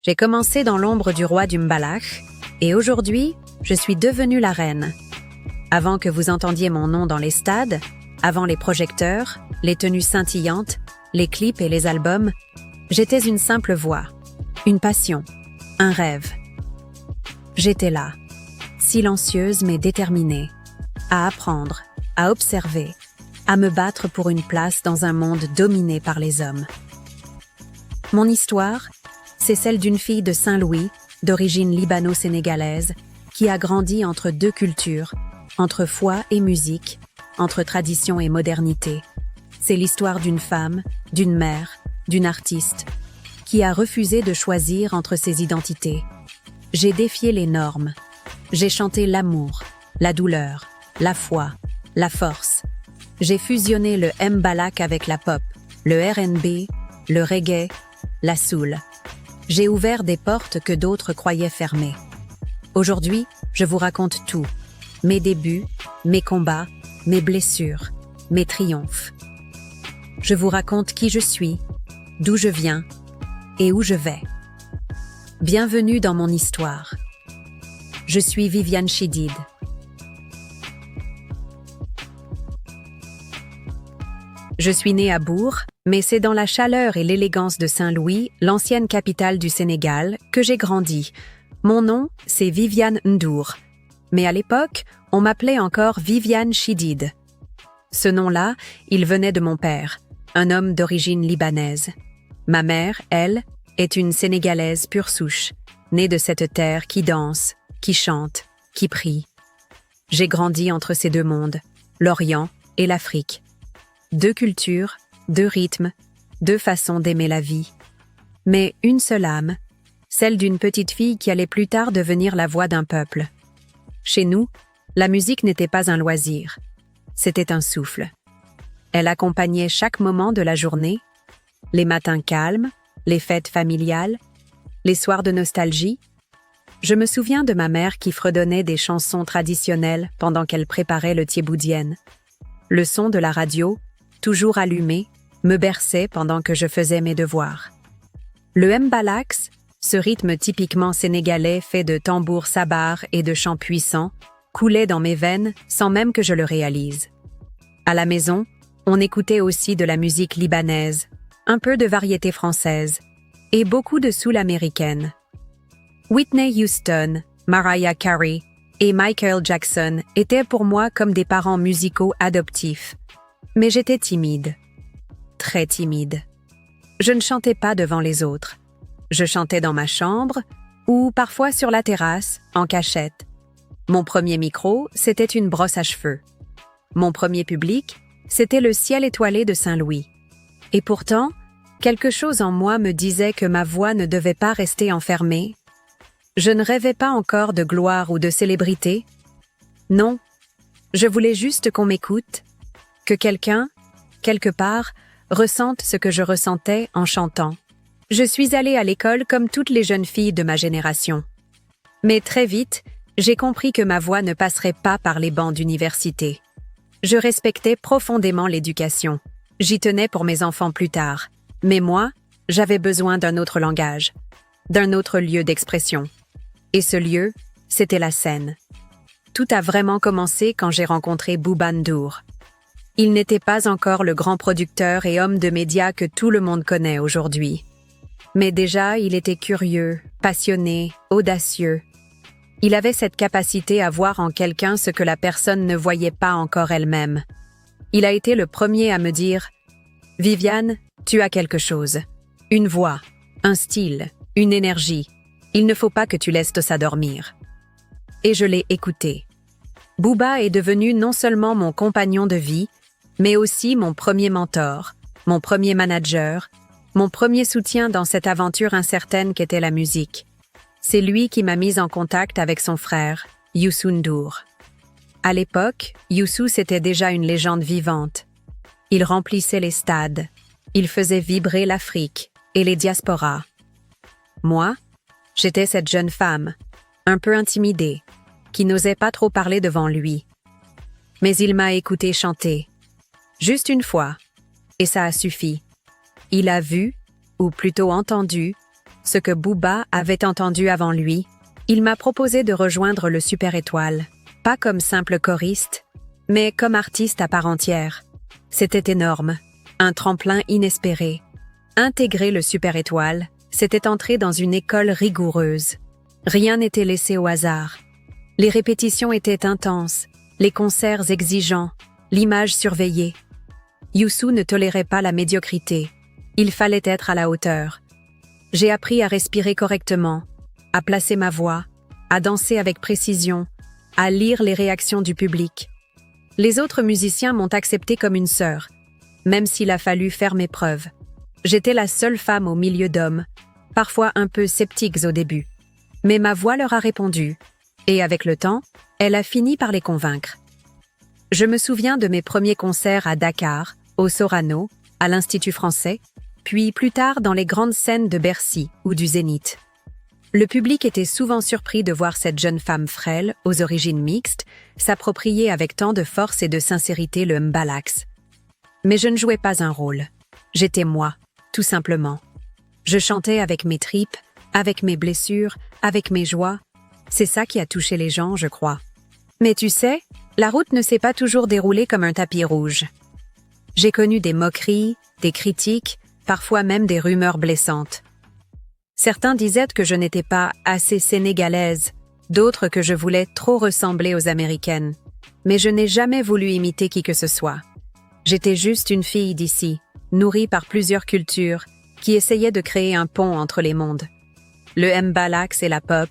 J'ai commencé dans l'ombre du roi du Mbalach, et aujourd'hui, je suis devenue la reine. Avant que vous entendiez mon nom dans les stades, avant les projecteurs, les tenues scintillantes, les clips et les albums, j'étais une simple voix, une passion, un rêve. J'étais là, silencieuse mais déterminée, à apprendre, à observer, à me battre pour une place dans un monde dominé par les hommes. Mon histoire, c'est celle d'une fille de Saint-Louis, d'origine libano-sénégalaise, qui a grandi entre deux cultures, entre foi et musique, entre tradition et modernité. C'est l'histoire d'une femme, d'une mère, d'une artiste, qui a refusé de choisir entre ses identités. J'ai défié les normes. J'ai chanté l'amour, la douleur, la foi, la force. J'ai fusionné le Mbalak avec la pop, le R&B, le reggae, la soul. J'ai ouvert des portes que d'autres croyaient fermées. Aujourd'hui, je vous raconte tout. Mes débuts, mes combats, mes blessures, mes triomphes. Je vous raconte qui je suis, d'où je viens et où je vais. Bienvenue dans mon histoire. Je suis Viviane Chidid. Je suis née à Bour, mais c'est dans la chaleur et l'élégance de Saint-Louis, l'ancienne capitale du Sénégal, que j'ai grandi. Mon nom, c'est Viviane Ndour. Mais à l'époque, on m'appelait encore Viviane Chidid. Ce nom-là, il venait de mon père, un homme d'origine libanaise. Ma mère, elle, est une Sénégalaise pure souche, née de cette terre qui danse, qui chante, qui prie. J'ai grandi entre ces deux mondes, l'Orient et l'Afrique. Deux cultures, deux rythmes, deux façons d'aimer la vie. Mais une seule âme, celle d'une petite fille qui allait plus tard devenir la voix d'un peuple. Chez nous, la musique n'était pas un loisir, c'était un souffle. Elle accompagnait chaque moment de la journée, les matins calmes, les fêtes familiales, les soirs de nostalgie. Je me souviens de ma mère qui fredonnait des chansons traditionnelles pendant qu'elle préparait le thiéboudienne. Le son de la radio, toujours allumé, me berçait pendant que je faisais mes devoirs. Le mbalax, ce rythme typiquement sénégalais fait de tambours sabars et de chants puissants, coulait dans mes veines sans même que je le réalise. À la maison, on écoutait aussi de la musique libanaise, un peu de variété française, et beaucoup de soul américaine. Whitney Houston, Mariah Carey et Michael Jackson étaient pour moi comme des parents musicaux adoptifs. Mais j'étais timide, très timide. Je ne chantais pas devant les autres. Je chantais dans ma chambre ou parfois sur la terrasse, en cachette. Mon premier micro, c'était une brosse à cheveux. Mon premier public, c'était le ciel étoilé de Saint-Louis. Et pourtant, quelque chose en moi me disait que ma voix ne devait pas rester enfermée. Je ne rêvais pas encore de gloire ou de célébrité. Non, je voulais juste qu'on m'écoute, que quelqu'un, quelque part, ressente ce que je ressentais en chantant. Je suis allée à l'école comme toutes les jeunes filles de ma génération. Mais très vite, j'ai compris que ma voix ne passerait pas par les bancs d'université. Je respectais profondément l'éducation. J'y tenais pour mes enfants plus tard. Mais moi, j'avais besoin d'un autre langage, d'un autre lieu d'expression. Et ce lieu, c'était la scène. Tout a vraiment commencé quand j'ai rencontré Bouba Ndour. Il n'était pas encore le grand producteur et homme de médias que tout le monde connaît aujourd'hui. Mais déjà, il était curieux, passionné, audacieux. Il avait cette capacité à voir en quelqu'un ce que la personne ne voyait pas encore elle-même. Il a été le premier à me dire « Viviane, tu as quelque chose. Une voix, un style, une énergie. Il ne faut pas que tu laisses ça dormir. » Et je l'ai écouté. Bouba est devenu non seulement mon compagnon de vie, mais aussi mon premier mentor, mon premier manager, mon premier soutien dans cette aventure incertaine qu'était la musique. C'est lui qui m'a mise en contact avec son frère, Youssou Ndour. À l'époque, Youssou c'était déjà une légende vivante. Il remplissait les stades, il faisait vibrer l'Afrique et les diasporas. Moi, j'étais cette jeune femme, un peu intimidée, qui n'osait pas trop parler devant lui. Mais il m'a écouté chanter. Juste une fois, et ça a suffi. Il a vu, ou plutôt entendu, ce que Booba avait entendu avant lui. Il m'a proposé de rejoindre le Super Étoile, pas comme simple choriste, mais comme artiste à part entière. C'était énorme, un tremplin inespéré. Intégrer le Super Étoile, c'était entrer dans une école rigoureuse. Rien n'était laissé au hasard. Les répétitions étaient intenses, les concerts exigeants, l'image surveillée. Youssou ne tolérait pas la médiocrité. Il fallait être à la hauteur. J'ai appris à respirer correctement, à placer ma voix, à danser avec précision, à lire les réactions du public. Les autres musiciens m'ont accepté comme une sœur, même s'il a fallu faire mes preuves. J'étais la seule femme au milieu d'hommes, parfois un peu sceptiques au début. Mais ma voix leur a répondu, et avec le temps, elle a fini par les convaincre. Je me souviens de mes premiers concerts à Dakar, au Sorano, à l'Institut français, puis plus tard dans les grandes scènes de Bercy ou du Zénith. Le public était souvent surpris de voir cette jeune femme frêle, aux origines mixtes, s'approprier avec tant de force et de sincérité le mbalax. Mais je ne jouais pas un rôle. J'étais moi, tout simplement. Je chantais avec mes tripes, avec mes blessures, avec mes joies. C'est ça qui a touché les gens, je crois. Mais tu sais, la route ne s'est pas toujours déroulée comme un tapis rouge. J'ai connu des moqueries, des critiques, parfois même des rumeurs blessantes. Certains disaient que je n'étais pas assez sénégalaise, d'autres que je voulais trop ressembler aux Américaines. Mais je n'ai jamais voulu imiter qui que ce soit. J'étais juste une fille d'ici, nourrie par plusieurs cultures, qui essayait de créer un pont entre les mondes. Le mbalax et la pop,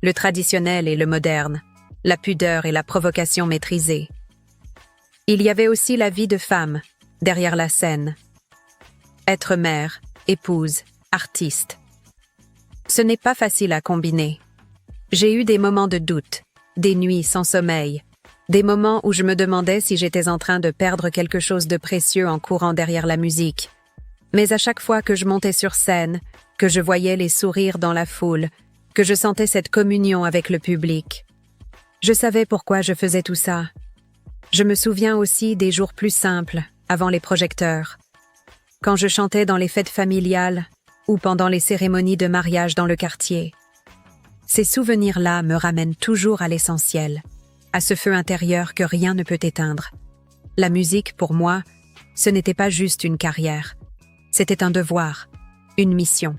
le traditionnel et le moderne, la pudeur et la provocation maîtrisée. Il y avait aussi la vie de femme, derrière la scène. Être mère, épouse, artiste. Ce n'est pas facile à combiner. J'ai eu des moments de doute, des nuits sans sommeil, des moments où je me demandais si j'étais en train de perdre quelque chose de précieux en courant derrière la musique. Mais à chaque fois que je montais sur scène, que je voyais les sourires dans la foule, que je sentais cette communion avec le public, je savais pourquoi je faisais tout ça. Je me souviens aussi des jours plus simples, avant les projecteurs. Quand je chantais dans les fêtes familiales ou pendant les cérémonies de mariage dans le quartier. Ces souvenirs-là me ramènent toujours à l'essentiel, à ce feu intérieur que rien ne peut éteindre. La musique, pour moi, ce n'était pas juste une carrière. C'était un devoir, une mission.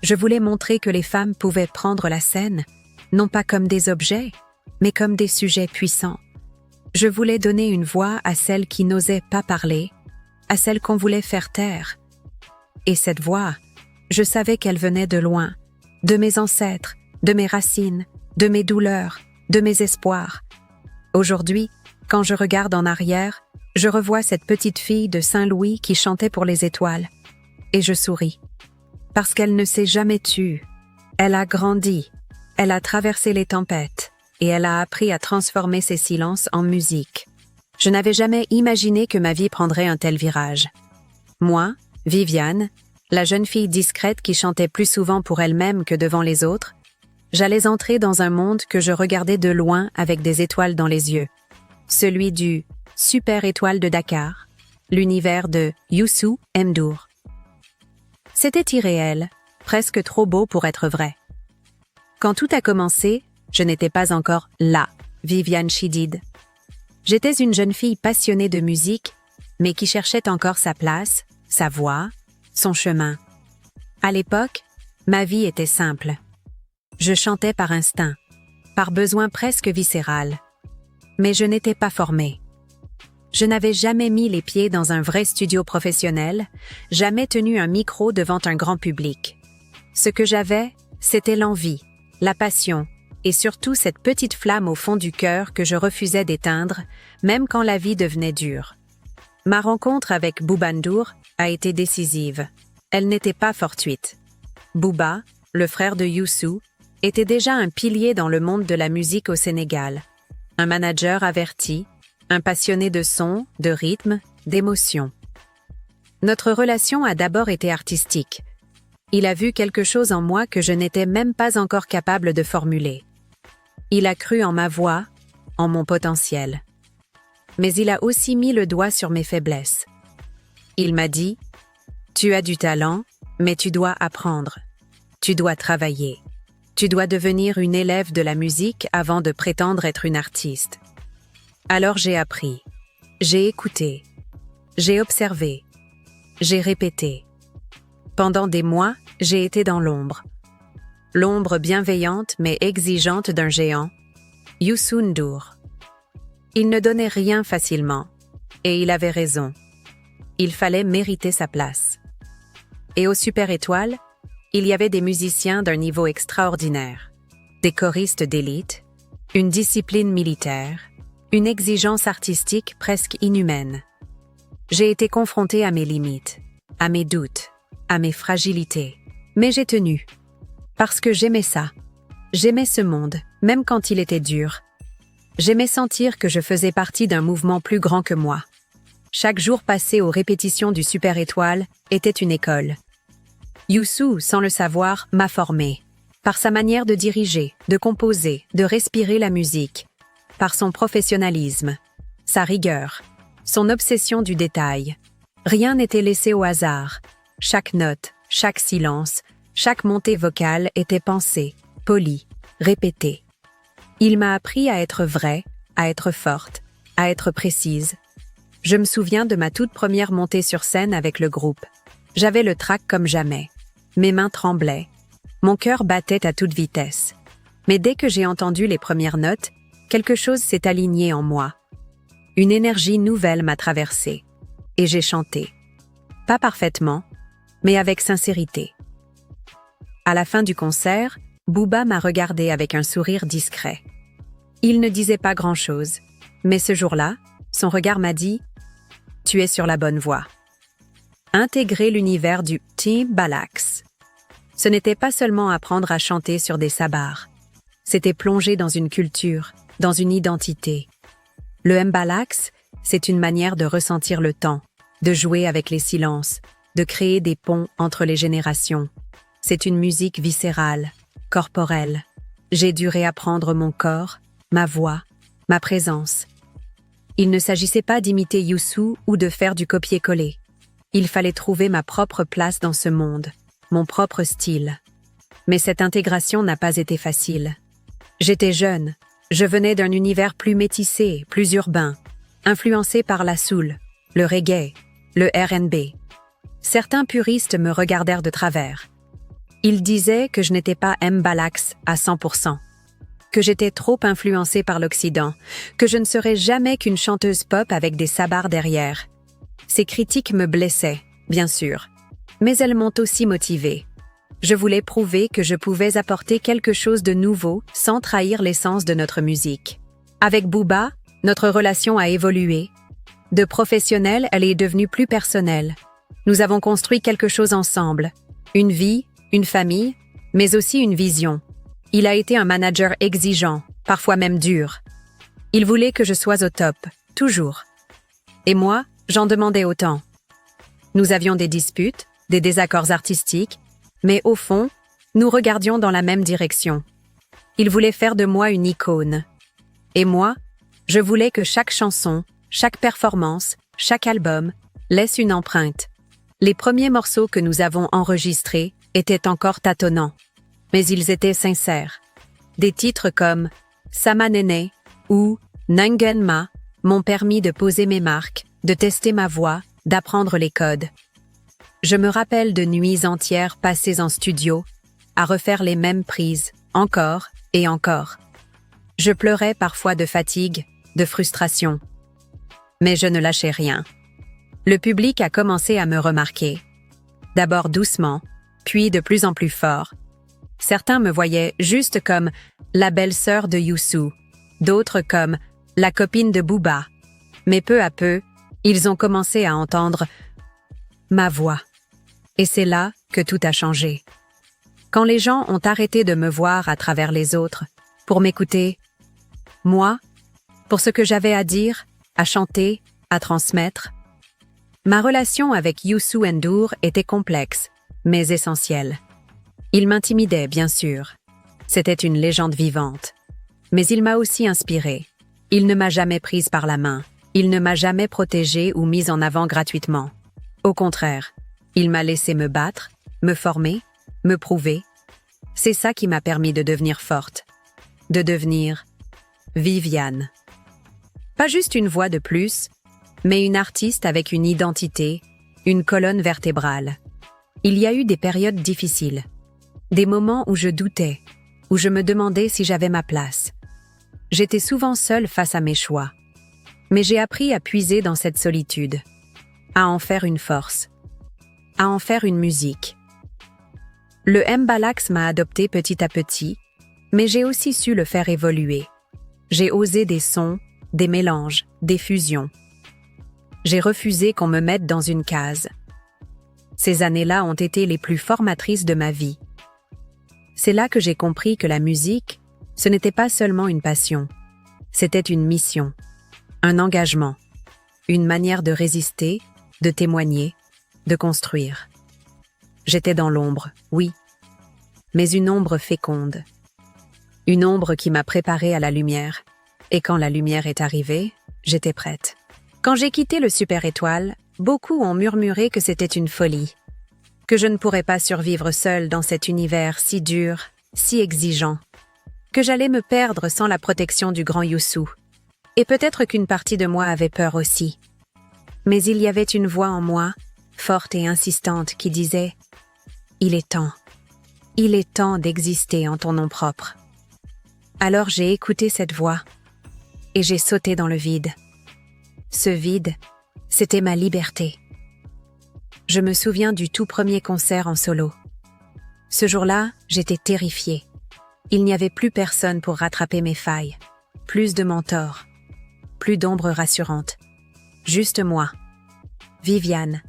Je voulais montrer que les femmes pouvaient prendre la scène, non pas comme des objets, mais comme des sujets puissants. Je voulais donner une voix à celles qui n'osaient pas parler, à celles qu'on voulait faire taire. Et cette voix, je savais qu'elle venait de loin, de mes ancêtres, de mes racines, de mes douleurs, de mes espoirs. Aujourd'hui, quand je regarde en arrière, je revois cette petite fille de Saint-Louis qui chantait pour les étoiles. Et je souris. Parce qu'elle ne s'est jamais tue. Elle a grandi. Elle a traversé les tempêtes. Et elle a appris à transformer ses silences en musique. Je n'avais jamais imaginé que ma vie prendrait un tel virage. Moi, Viviane, la jeune fille discrète qui chantait plus souvent pour elle-même que devant les autres, j'allais entrer dans un monde que je regardais de loin avec des étoiles dans les yeux. Celui du Super Étoile de Dakar, l'univers de Youssou M'Ndour. C'était irréel, presque trop beau pour être vrai. Quand tout a commencé, je n'étais pas encore là, Viviane Chidid. J'étais une jeune fille passionnée de musique, mais qui cherchait encore sa place, sa voix, son chemin. À l'époque, ma vie était simple. Je chantais par instinct, par besoin presque viscéral. Mais je n'étais pas formée. Je n'avais jamais mis les pieds dans un vrai studio professionnel, jamais tenu un micro devant un grand public. Ce que j'avais, c'était l'envie, la passion, et surtout cette petite flamme au fond du cœur que je refusais d'éteindre, même quand la vie devenait dure. Ma rencontre avec Booba Ndour a été décisive. Elle n'était pas fortuite. Booba, le frère de Youssou, était déjà un pilier dans le monde de la musique au Sénégal. Un manager averti, un passionné de son, de rythme, d'émotion. Notre relation a d'abord été artistique. Il a vu quelque chose en moi que je n'étais même pas encore capable de formuler. Il a cru en ma voix, en mon potentiel. Mais il a aussi mis le doigt sur mes faiblesses. Il m'a dit « Tu as du talent, mais tu dois apprendre. Tu dois travailler. Tu dois devenir une élève de la musique avant de prétendre être une artiste. Alors j'ai appris, j'ai écouté, j'ai observé, j'ai répété. Pendant des mois, j'ai été dans l'ombre. L'ombre bienveillante mais exigeante d'un géant, Youssou N'Dour. Il ne donnait rien facilement, et il avait raison. Il fallait mériter sa place. Et au Super Étoile, il y avait des musiciens d'un niveau extraordinaire, des choristes d'élite, une discipline militaire, une exigence artistique presque inhumaine. J'ai été confrontée à mes limites, à mes doutes, à mes fragilités, mais j'ai tenu. Parce que j'aimais ça. J'aimais ce monde, même quand il était dur. J'aimais sentir que je faisais partie d'un mouvement plus grand que moi. Chaque jour passé aux répétitions du Super Étoile était une école. Youssou, sans le savoir, m'a formé. Par sa manière de diriger, de composer, de respirer la musique. Par son professionnalisme, sa rigueur, son obsession du détail. Rien n'était laissé au hasard. Chaque note, chaque silence, chaque montée vocale était pensée, polie, répétée. Il m'a appris à être vraie, à être forte, à être précise. Je me souviens de ma toute première montée sur scène avec le groupe. J'avais le trac comme jamais. Mes mains tremblaient. Mon cœur battait à toute vitesse. Mais dès que j'ai entendu les premières notes, quelque chose s'est aligné en moi. Une énergie nouvelle m'a traversée. Et j'ai chanté. Pas parfaitement, mais avec sincérité. À la fin du concert, Booba m'a regardé avec un sourire discret. Il ne disait pas grand-chose, mais ce jour-là, son regard m'a dit « Tu es sur la bonne voie ». Intégrer l'univers du Mbalax. Ce n'était pas seulement apprendre à chanter sur des sabars. C'était plonger dans une culture, dans une identité. Le Mbalax, c'est une manière de ressentir le temps, de jouer avec les silences, de créer des ponts entre les générations. C'est une musique viscérale, corporelle. J'ai dû réapprendre mon corps, ma voix, ma présence. Il ne s'agissait pas d'imiter Youssou ou de faire du copier-coller. Il fallait trouver ma propre place dans ce monde, mon propre style. Mais cette intégration n'a pas été facile. J'étais jeune, je venais d'un univers plus métissé, plus urbain, influencé par la soul, le reggae, le R&B. Certains puristes me regardèrent de travers. Ils disaient que je n'étais pas Mbalax à 100%, que j'étais trop influencée par l'Occident, que je ne serais jamais qu'une chanteuse pop avec des sabars derrière. Ces critiques me blessaient, bien sûr, mais elles m'ont aussi motivée. Je voulais prouver que je pouvais apporter quelque chose de nouveau sans trahir l'essence de notre musique. Avec Booba, notre relation a évolué. De professionnelle, elle est devenue plus personnelle. Nous avons construit quelque chose ensemble. Une vie, une famille, mais aussi une vision. Il a été un manager exigeant, parfois même dur. Il voulait que je sois au top, toujours. Et moi, j'en demandais autant. Nous avions des disputes, des désaccords artistiques, mais au fond, nous regardions dans la même direction. Il voulait faire de moi une icône. Et moi, je voulais que chaque chanson, chaque performance, chaque album laisse une empreinte. Les premiers morceaux que nous avons enregistrés étaient encore tâtonnants, mais ils étaient sincères. Des titres comme Sama Nene ou Nangenma m'ont permis de poser mes marques, de tester ma voix, d'apprendre les codes. Je me rappelle de nuits entières passées en studio, à refaire les mêmes prises, encore et encore. Je pleurais parfois de fatigue, de frustration. Mais je ne lâchais rien. Le public a commencé à me remarquer. D'abord doucement, puis de plus en plus fort. Certains me voyaient juste comme la belle-sœur de Youssou, d'autres comme la copine de Booba. Mais peu à peu, ils ont commencé à entendre ma voix. Et c'est là que tout a changé. Quand les gens ont arrêté de me voir à travers les autres, pour m'écouter, moi, pour ce que j'avais à dire, à chanter, à transmettre, ma relation avec Youssou N'Dour était complexe, mais essentielle. Il m'intimidait, bien sûr. C'était une légende vivante. Mais il m'a aussi inspirée. Il ne m'a jamais prise par la main. Il ne m'a jamais protégée ou mise en avant gratuitement. Au contraire, il m'a laissé me battre, me former, me prouver, C'est ça qui m'a permis de devenir forte, de devenir Viviane. Pas juste une voix de plus, mais une artiste avec une identité, une colonne vertébrale. Il y a eu des périodes difficiles, des moments où je doutais, où je me demandais si j'avais ma place. J'étais souvent seule face à mes choix, mais j'ai appris à puiser dans cette solitude, à en faire une force, à en faire une musique. Le mbalax m'a adopté petit à petit, mais j'ai aussi su le faire évoluer. J'ai osé des sons, des mélanges, des fusions. J'ai refusé qu'on me mette dans une case. Ces années-là ont été les plus formatrices de ma vie. C'est là que j'ai compris que la musique, ce n'était pas seulement une passion, c'était une mission, un engagement, une manière de résister, de témoigner, de construire. J'étais dans l'ombre, oui, mais une ombre féconde. Une ombre qui m'a préparée à la lumière, et quand la lumière est arrivée, j'étais prête. Quand j'ai quitté le Super Étoile, beaucoup ont murmuré que c'était une folie, que je ne pourrais pas survivre seule dans cet univers si dur, si exigeant, que j'allais me perdre sans la protection du grand Youssou. Et peut-être qu'une partie de moi avait peur aussi. Mais il y avait une voix en moi, forte et insistante, qui disait « Il est temps d'exister en ton nom propre. » Alors j'ai écouté cette voix, et j'ai sauté dans le vide. Ce vide, c'était ma liberté. Je me souviens du tout premier concert en solo. Ce jour-là, j'étais terrifiée. Il n'y avait plus personne pour rattraper mes failles, plus de mentors, plus d'ombre rassurante. Juste moi, Viviane,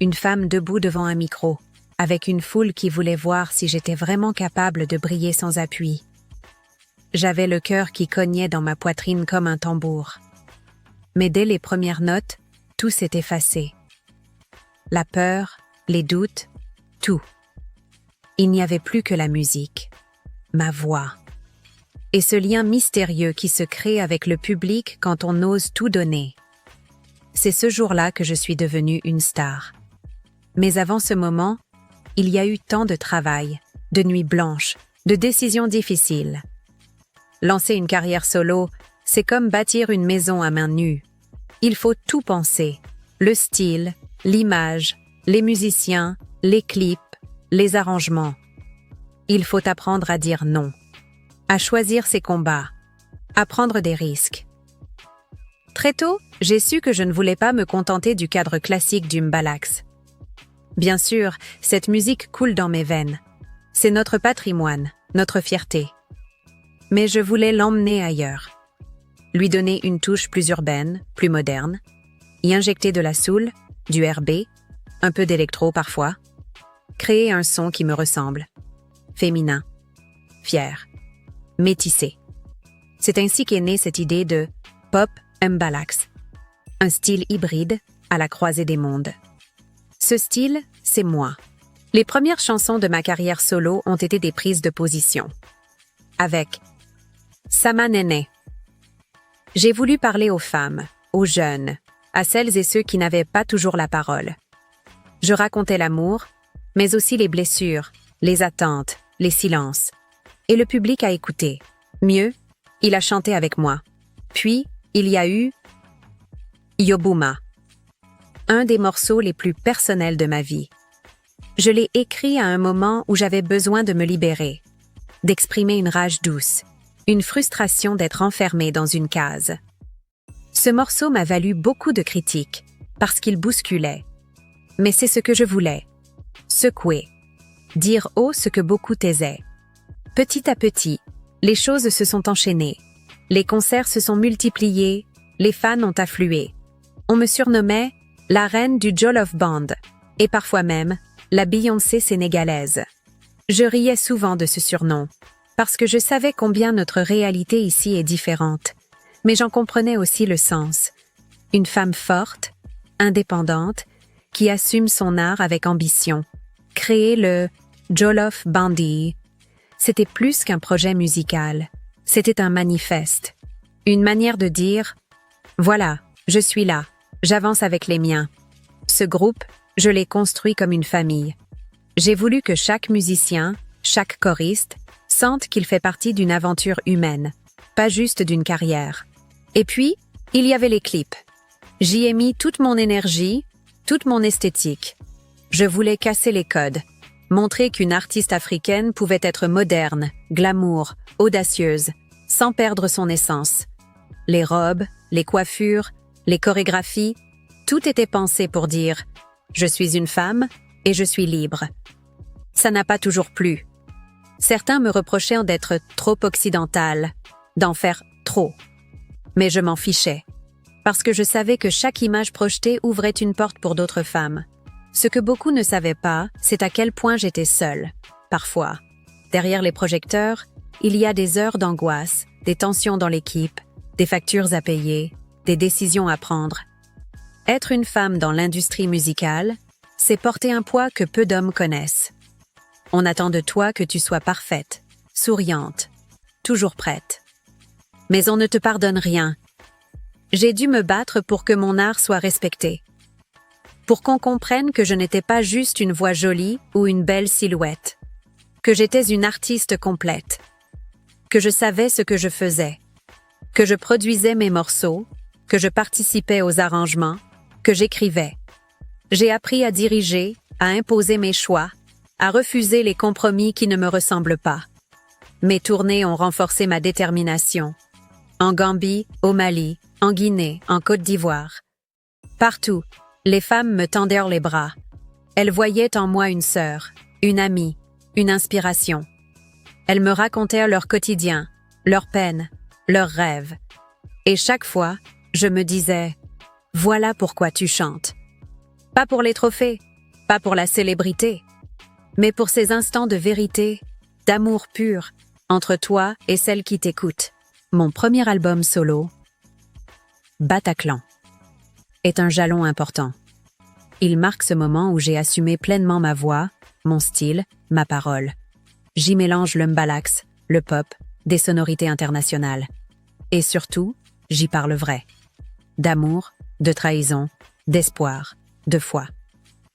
une femme debout devant un micro, avec une foule qui voulait voir si j'étais vraiment capable de briller sans appui. J'avais le cœur qui cognait dans ma poitrine comme un tambour. Mais dès les premières notes, tout s'est effacé. La peur, les doutes, tout. Il n'y avait plus que la musique, ma voix. Et ce lien mystérieux qui se crée avec le public quand on ose tout donner. C'est ce jour-là que je suis devenue une star. Mais avant ce moment, il y a eu tant de travail, de nuits blanches, de décisions difficiles. Lancer une carrière solo, c'est comme bâtir une maison à main nue. Il faut tout penser, le style, l'image, les musiciens, les clips, les arrangements. Il faut apprendre à dire non, à choisir ses combats, à prendre des risques. Très tôt, j'ai su que je ne voulais pas me contenter du cadre classique du mbalax. Bien sûr, cette musique coule dans mes veines. C'est notre patrimoine, notre fierté. Mais je voulais l'emmener ailleurs. Lui donner une touche plus urbaine, plus moderne, y injecter de la soul, du RB, un peu d'électro parfois, créer un son qui me ressemble, féminin, fier, métissé. C'est ainsi qu'est née cette idée de pop mbalax, un style hybride à la croisée des mondes. Ce style, c'est moi. Les premières chansons de ma carrière solo ont été des prises de position. Avec Sama Nene, j'ai voulu parler aux femmes, aux jeunes, à celles et ceux qui n'avaient pas toujours la parole. Je racontais l'amour, mais aussi les blessures, les attentes, les silences. Et le public a écouté. Mieux, il a chanté avec moi. Puis, il y a eu Yobuma, un des morceaux les plus personnels de ma vie. Je l'ai écrit à un moment où j'avais besoin de me libérer, d'exprimer une rage douce, une frustration d'être enfermée dans une case. Ce morceau m'a valu beaucoup de critiques, parce qu'il bousculait. Mais c'est ce que je voulais. Secouer. Dire haut ce que beaucoup taisaient. Petit à petit, les choses se sont enchaînées. Les concerts se sont multipliés, les fans ont afflué. On me surnommait la reine du Jollof Band, et parfois même la Beyoncé sénégalaise. Je riais souvent de ce surnom, parce que je savais combien notre réalité ici est différente, mais j'en comprenais aussi le sens. Une femme forte, indépendante, qui assume son art avec ambition. Créer le Jollof Bandi, c'était plus qu'un projet musical, c'était un manifeste, une manière de dire « Voilà, je suis là, j'avance avec les miens ». Ce groupe, je l'ai construit comme une famille. J'ai voulu que chaque musicien, chaque choriste, sente qu'il fait partie d'une aventure humaine, pas juste d'une carrière. Et puis, il y avait les clips. J'y ai mis toute mon énergie, toute mon esthétique. Je voulais casser les codes, montrer qu'une artiste africaine pouvait être moderne, glamour, audacieuse, sans perdre son essence. Les robes, les coiffures, les chorégraphies, tout était pensé pour dire « Je suis une femme et je suis libre ». Ça n'a pas toujours plu. Certains me reprochaient d'être trop occidentale, d'en faire trop. Mais je m'en fichais, parce que je savais que chaque image projetée ouvrait une porte pour d'autres femmes. Ce que beaucoup ne savaient pas, c'est à quel point j'étais seule. Parfois, derrière les projecteurs, il y a des heures d'angoisse, des tensions dans l'équipe, des factures à payer, des décisions à prendre. Être une femme dans l'industrie musicale, c'est porter un poids que peu d'hommes connaissent. On attend de toi que tu sois parfaite, souriante, toujours prête. Mais on ne te pardonne rien. J'ai dû me battre pour que mon art soit respecté. Pour qu'on comprenne que je n'étais pas juste une voix jolie ou une belle silhouette. Que j'étais une artiste complète. Que je savais ce que je faisais. Que je produisais mes morceaux, que je participais aux arrangements, que j'écrivais. J'ai appris à diriger, à imposer mes choix, à refuser les compromis qui ne me ressemblent pas. Mes tournées ont renforcé ma détermination. En Gambie, au Mali, en Guinée, en Côte d'Ivoire. Partout, les femmes me tendirent les bras. Elles voyaient en moi une sœur, une amie, une inspiration. Elles me racontèrent leur quotidien, leurs peines, leurs rêves. Et chaque fois, je me disais « Voilà pourquoi tu chantes ». Pas pour les trophées, pas pour la célébrité, mais pour ces instants de vérité, d'amour pur, entre toi et celle qui t'écoute. Mon premier album solo, Bataclan, est un jalon important. Il marque ce moment où j'ai assumé pleinement ma voix, mon style, ma parole. J'y mélange le mbalax, le pop, des sonorités internationales. Et surtout, j'y parle vrai. D'amour, de trahison, d'espoir, de foi.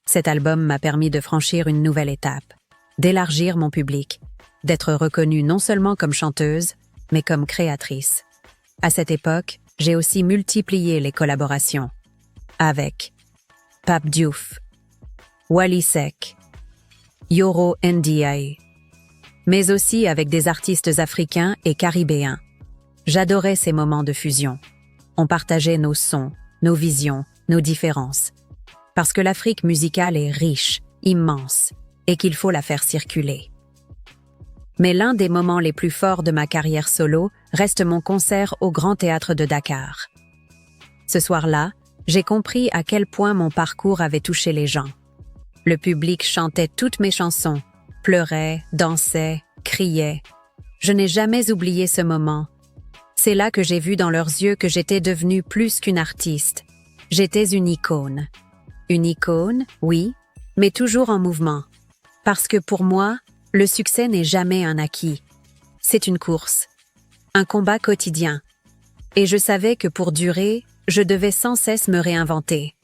Cet album m'a permis de franchir une nouvelle étape, d'élargir mon public, d'être reconnue non seulement comme chanteuse, mais comme créatrice. À cette époque, j'ai aussi multiplié les collaborations avec Pape Diouf, Wally Seck, Yoro Ndiaye, mais aussi avec des artistes africains et caribéens. J'adorais ces moments de fusion. On partageait nos sons, nos visions, nos différences. Parce que l'Afrique musicale est riche, immense, et qu'il faut la faire circuler. Mais l'un des moments les plus forts de ma carrière solo reste mon concert au Grand Théâtre de Dakar. Ce soir-là, j'ai compris à quel point mon parcours avait touché les gens. Le public chantait toutes mes chansons, pleurait, dansait, criait. Je n'ai jamais oublié ce moment. C'est là que j'ai vu dans leurs yeux que j'étais devenue plus qu'une artiste. J'étais une icône. Une icône, oui, mais toujours en mouvement. Parce que pour moi, le succès n'est jamais un acquis. C'est une course, un combat quotidien. Et je savais que pour durer, je devais sans cesse me réinventer.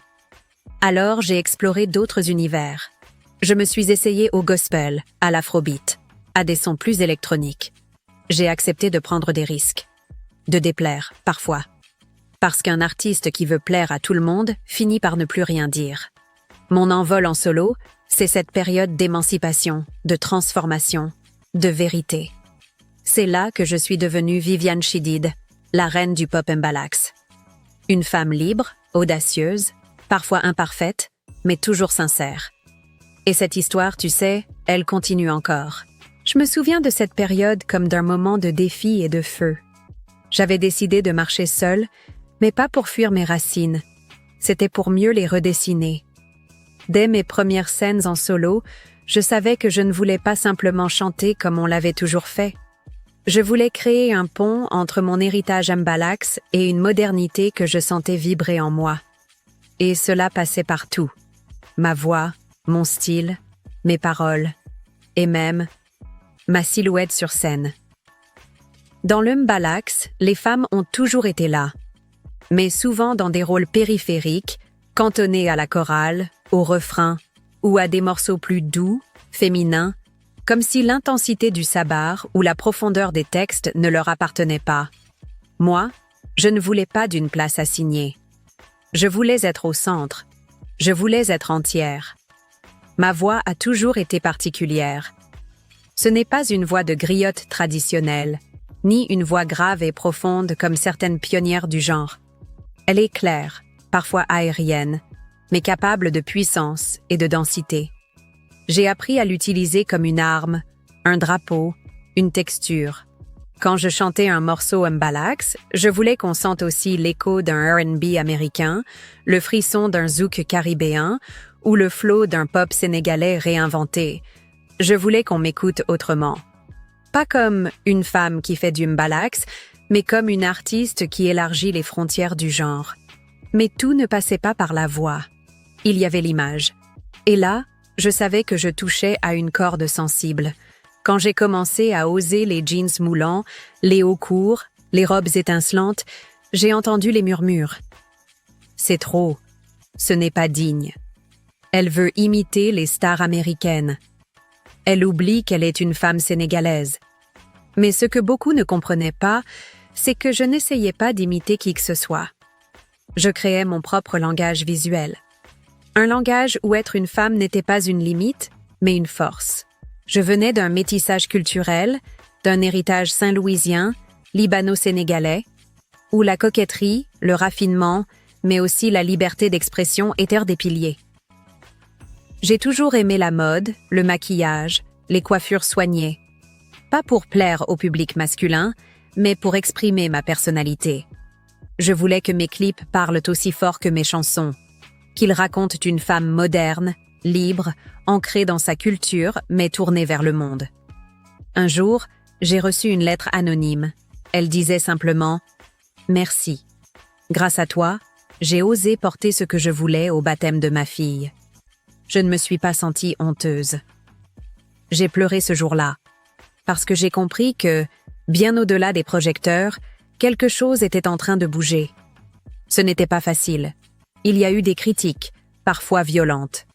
Alors j'ai exploré d'autres univers. Je me suis essayée au gospel, à l'afrobeat, à des sons plus électroniques. J'ai accepté de prendre des risques. De déplaire, parfois. Parce qu'un artiste qui veut plaire à tout le monde finit par ne plus rien dire. Mon envol en solo, c'est cette période d'émancipation, de transformation, de vérité. C'est là que je suis devenue Viviane Chidid, la reine du pop mbalax. Une femme libre, audacieuse, parfois imparfaite, mais toujours sincère. Et cette histoire, tu sais, elle continue encore. Je me souviens de cette période comme d'un moment de défi et de feu. J'avais décidé de marcher seule, mais pas pour fuir mes racines. C'était pour mieux les redessiner. Dès mes premières scènes en solo, je savais que je ne voulais pas simplement chanter comme on l'avait toujours fait. Je voulais créer un pont entre mon héritage mbalax et une modernité que je sentais vibrer en moi. Et cela passait partout. Ma voix, mon style, mes paroles, et même ma silhouette sur scène. Dans le mbalax, les femmes ont toujours été là, mais souvent dans des rôles périphériques, cantonnés à la chorale, au refrain, ou à des morceaux plus doux, féminins, comme si l'intensité du sabar ou la profondeur des textes ne leur appartenaient pas. Moi, je ne voulais pas d'une place assignée. Je voulais être au centre. Je voulais être entière. Ma voix a toujours été particulière. Ce n'est pas une voix de griotte traditionnelle, ni une voix grave et profonde comme certaines pionnières du genre. Elle est claire, parfois aérienne, mais capable de puissance et de densité. J'ai appris à l'utiliser comme une arme, un drapeau, une texture. Quand je chantais un morceau mbalax, je voulais qu'on sente aussi l'écho d'un R&B américain, le frisson d'un zouk caribéen ou le flow d'un pop sénégalais réinventé. Je voulais qu'on m'écoute autrement. Pas comme une femme qui fait du mbalax, mais comme une artiste qui élargit les frontières du genre. Mais tout ne passait pas par la voix. Il y avait l'image. Et là, je savais que je touchais à une corde sensible. Quand j'ai commencé à oser les jeans moulants, les hauts courts, les robes étincelantes, j'ai entendu les murmures. C'est trop. Ce n'est pas digne. Elle veut imiter les stars américaines. Elle oublie qu'elle est une femme sénégalaise. Mais ce que beaucoup ne comprenaient pas, c'est que je n'essayais pas d'imiter qui que ce soit. Je créais mon propre langage visuel. Un langage où être une femme n'était pas une limite, mais une force. Je venais d'un métissage culturel, d'un héritage saint-louisien, libano-sénégalais, où la coquetterie, le raffinement, mais aussi la liberté d'expression étaient des piliers. J'ai toujours aimé la mode, le maquillage, les coiffures soignées. Pas pour plaire au public masculin, mais pour exprimer ma personnalité. Je voulais que mes clips parlent aussi fort que mes chansons, qu'ils racontent une femme moderne, libre, ancrée dans sa culture, mais tournée vers le monde. Un jour, j'ai reçu une lettre anonyme. Elle disait simplement « Merci. Grâce à toi, j'ai osé porter ce que je voulais au baptême de ma fille. » Je ne me suis pas sentie honteuse. J'ai pleuré ce jour-là, parce que j'ai compris que, bien au-delà des projecteurs, quelque chose était en train de bouger. Ce n'était pas facile. Il y a eu des critiques, parfois violentes.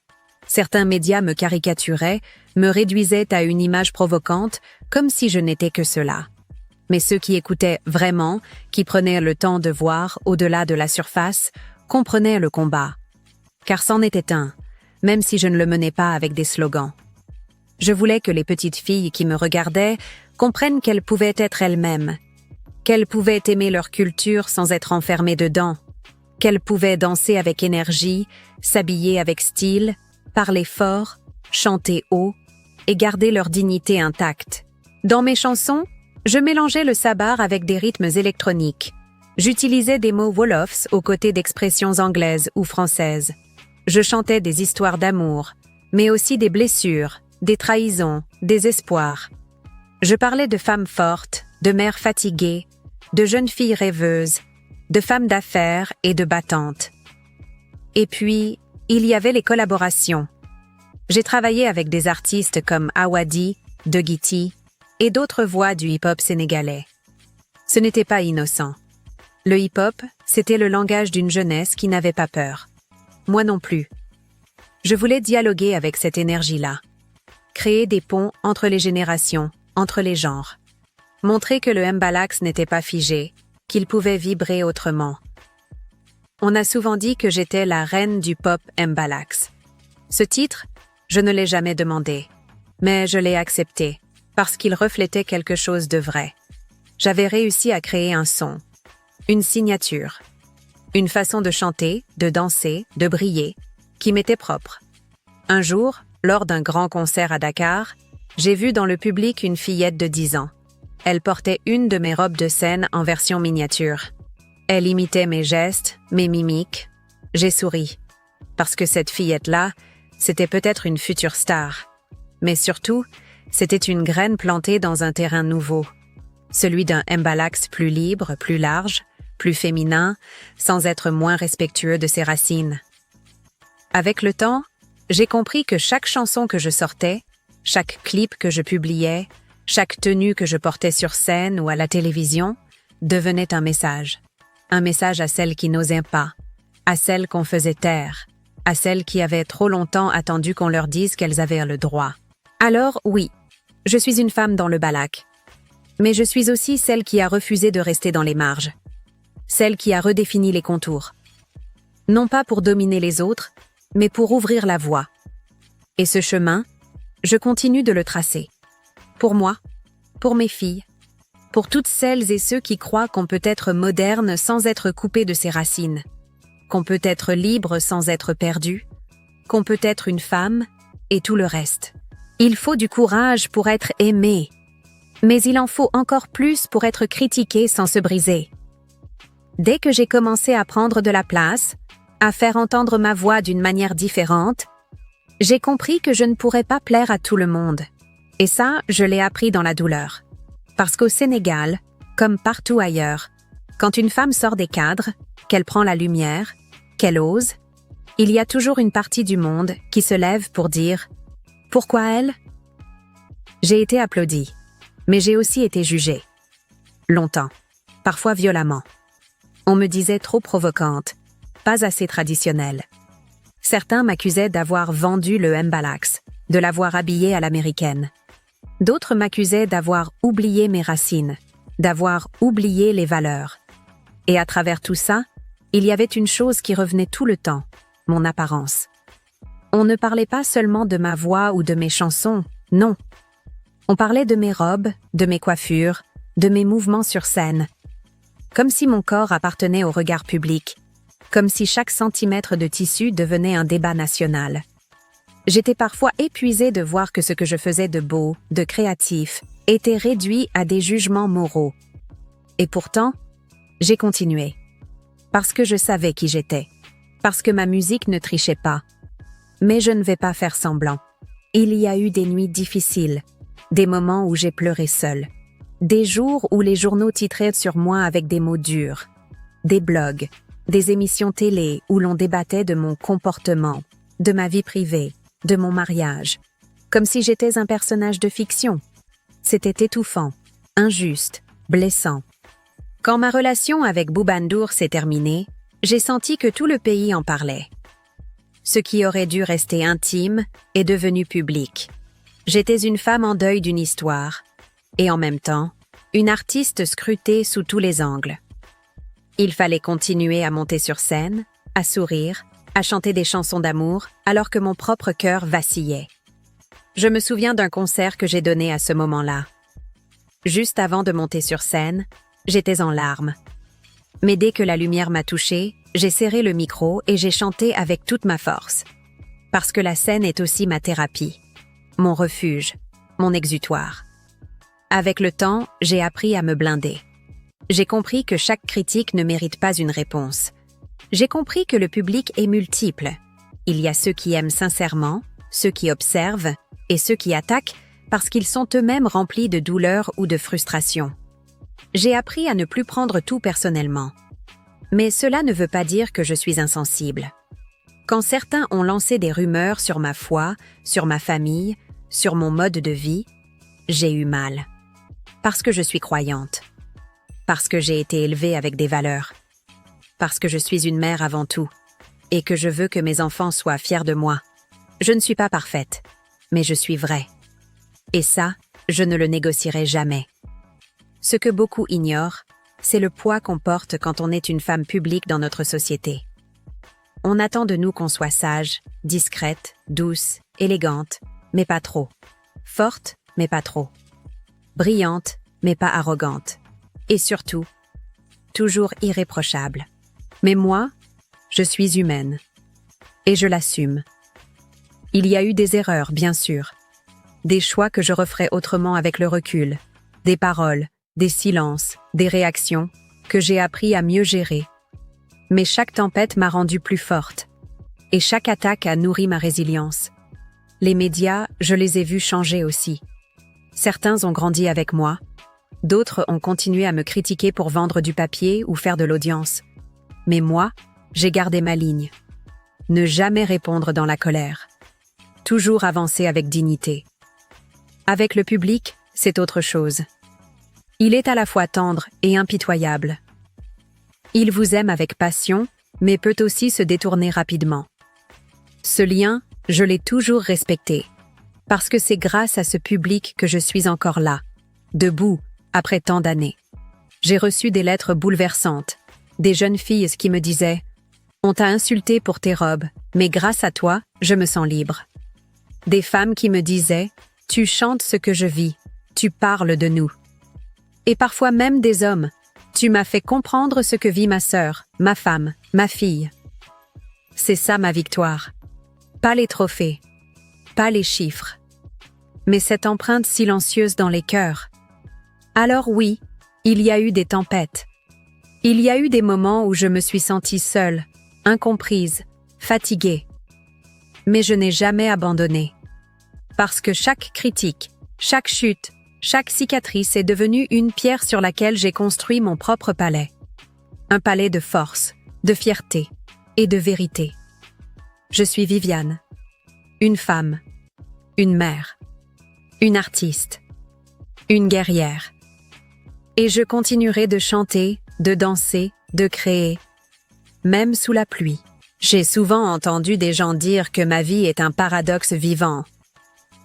Certains médias me caricaturaient, me réduisaient à une image provocante, comme si je n'étais que cela. Mais ceux qui écoutaient vraiment, qui prenaient le temps de voir au-delà de la surface, comprenaient le combat. Car c'en était un, même si je ne le menais pas avec des slogans. Je voulais que les petites filles qui me regardaient comprennent qu'elles pouvaient être elles-mêmes, qu'elles pouvaient aimer leur culture sans être enfermées dedans, qu'elles pouvaient danser avec énergie, s'habiller avec style, parler fort, chanter haut et garder leur dignité intacte. Dans mes chansons, je mélangeais le sabar avec des rythmes électroniques. J'utilisais des mots wolofs aux côtés d'expressions anglaises ou françaises. Je chantais des histoires d'amour, mais aussi des blessures, des trahisons, des espoirs. Je parlais de femmes fortes, de mères fatiguées, de jeunes filles rêveuses, de femmes d'affaires et de battantes. Et puis, il y avait les collaborations. J'ai travaillé avec des artistes comme Awadi, Degiti et d'autres voix du hip-hop sénégalais. Ce n'était pas innocent. Le hip-hop, c'était le langage d'une jeunesse qui n'avait pas peur. Moi non plus. Je voulais dialoguer avec cette énergie-là. Créer des ponts entre les générations, entre les genres. Montrer que le mbalax n'était pas figé, qu'il pouvait vibrer autrement. On a souvent dit que j'étais la reine du pop mbalax. Ce titre, je ne l'ai jamais demandé, mais je l'ai accepté, parce qu'il reflétait quelque chose de vrai. J'avais réussi à créer un son, une signature, une façon de chanter, de danser, de briller, qui m'était propre. Un jour, lors d'un grand concert à Dakar, j'ai vu dans le public une fillette de 10 ans. Elle portait une de mes robes de scène en version miniature. Elle imitait mes gestes, mes mimiques. J'ai souri, parce que cette fillette-là, c'était peut-être une future star. Mais surtout, c'était une graine plantée dans un terrain nouveau, celui d'un mbalax plus libre, plus large, plus féminin, sans être moins respectueux de ses racines. Avec le temps, j'ai compris que chaque chanson que je sortais, chaque clip que je publiais, chaque tenue que je portais sur scène ou à la télévision, devenait un message. Un message à celles qui n'osaient pas, à celles qu'on faisait taire, à celles qui avaient trop longtemps attendu qu'on leur dise qu'elles avaient le droit. Alors oui, Je suis une femme dans le Balak. Mais je suis aussi celle qui a refusé de rester dans les marges. Celle qui a redéfini les contours. Non pas pour dominer les autres, mais pour ouvrir la voie. Et ce chemin, je continue de le tracer. Pour moi, pour mes filles, pour toutes celles et ceux qui croient qu'on peut être moderne sans être coupé de ses racines, qu'on peut être libre sans être perdu, qu'on peut être une femme et tout le reste. Il faut du courage pour être aimé, mais il en faut encore plus pour être critiqué sans se briser. Dès que j'ai commencé à prendre de la place, à faire entendre ma voix d'une manière différente, j'ai compris que je ne pourrais pas plaire à tout le monde. Et ça, je l'ai appris dans la douleur. Parce qu'au Sénégal, comme partout ailleurs, quand une femme sort des cadres, qu'elle prend la lumière, qu'elle ose, il y a toujours une partie du monde qui se lève pour dire « Pourquoi elle ?» J'ai été applaudie, mais j'ai aussi été jugée. Longtemps, parfois violemment. On me disait trop provocante, pas assez traditionnelle. Certains m'accusaient d'avoir vendu le mbalax, de l'avoir habillé à l'américaine. D'autres m'accusaient d'avoir oublié mes racines, d'avoir oublié les valeurs. Et à travers tout ça, il y avait une chose qui revenait tout le temps, mon apparence. On ne parlait pas seulement de ma voix ou de mes chansons, non. On parlait de mes robes, de mes coiffures, de mes mouvements sur scène. Comme si mon corps appartenait au regard public, comme si chaque centimètre de tissu devenait un débat national. J'étais parfois épuisée de voir que ce que je faisais de beau, de créatif, était réduit à des jugements moraux. Et pourtant, j'ai continué. Parce que je savais qui j'étais. Parce que ma musique ne trichait pas. Mais je ne vais pas faire semblant. Il y a eu des nuits difficiles, des moments où j'ai pleuré seule, des jours où les journaux titraient sur moi avec des mots durs, des blogs, des émissions télé où l'on débattait de mon comportement, de ma vie privée, de mon mariage, comme si j'étais un personnage de fiction. C'était étouffant, injuste, blessant. Quand ma relation avec Bouba Ndour s'est terminée, j'ai senti que tout le pays en parlait. Ce qui aurait dû rester intime est devenu public. J'étais une femme en deuil d'une histoire, et en même temps, une artiste scrutée sous tous les angles. Il fallait continuer à monter sur scène, à sourire, à chanter des chansons d'amour, alors que mon propre cœur vacillait. Je me souviens d'un concert que j'ai donné à ce moment-là. Juste avant de monter sur scène, j'étais en larmes. Mais dès que la lumière m'a touchée, j'ai serré le micro et j'ai chanté avec toute ma force. Parce que la scène est aussi ma thérapie, mon refuge, mon exutoire. Avec le temps, j'ai appris à me blinder. J'ai compris que chaque critique ne mérite pas une réponse. J'ai compris que le public est multiple. Il y a ceux qui aiment sincèrement, ceux qui observent et ceux qui attaquent parce qu'ils sont eux-mêmes remplis de douleur ou de frustration. J'ai appris à ne plus prendre tout personnellement. Mais cela ne veut pas dire que je suis insensible. Quand certains ont lancé des rumeurs sur ma foi, sur ma famille, sur mon mode de vie, j'ai eu mal. Parce que je suis croyante. Parce que j'ai été élevée avec des valeurs. Parce que je suis une mère avant tout. Et que je veux que mes enfants soient fiers de moi. Je ne suis pas parfaite, mais je suis vraie. Et ça, je ne le négocierai jamais. Ce que beaucoup ignorent, c'est le poids qu'on porte quand on est une femme publique dans notre société. On attend de nous qu'on soit sage, discrète, douce, élégante, mais pas trop. Forte, mais pas trop. Brillante, mais pas arrogante. Et surtout, toujours irréprochable. Mais moi, je suis humaine. Et je l'assume. Il y a eu des erreurs, bien sûr. Des choix que je referai autrement avec le recul. Des paroles, des silences, des réactions que j'ai appris à mieux gérer. Mais chaque tempête m'a rendue plus forte. Et chaque attaque a nourri ma résilience. Les médias, je les ai vus changer aussi. Certains ont grandi avec moi. D'autres ont continué à me critiquer pour vendre du papier ou faire de l'audience. Mais moi, j'ai gardé ma ligne. Ne jamais répondre dans la colère. Toujours avancer avec dignité. Avec le public, c'est autre chose. Il est à la fois tendre et impitoyable. Il vous aime avec passion, mais peut aussi se détourner rapidement. Ce lien, je l'ai toujours respecté. parce que c'est grâce à ce public que je suis encore là, debout, après tant d'années. J'ai reçu des lettres bouleversantes, des jeunes filles qui me disaient « On t'a insulté pour tes robes, mais grâce à toi, je me sens libre. » Des femmes qui me disaient « Tu chantes ce que je vis, tu parles de nous. » Et parfois même des hommes « Tu m'as fait comprendre ce que vit ma sœur, ma femme, ma fille. » C'est ça ma victoire. Pas les trophées, pas les chiffres, mais cette empreinte silencieuse dans les cœurs. Alors oui, il y a eu des tempêtes. Il y a eu des moments où je me suis sentie seule, incomprise, fatiguée. Mais je n'ai jamais abandonné. Parce que chaque critique, chaque chute, chaque cicatrice est devenue une pierre sur laquelle j'ai construit mon propre palais. Un palais de force, de fierté et de vérité. Je suis Viviane, une femme, une mère, une artiste, une guerrière. Et je continuerai de chanter, de danser, de créer, même sous la pluie. J'ai souvent entendu des gens dire que ma vie est un paradoxe vivant.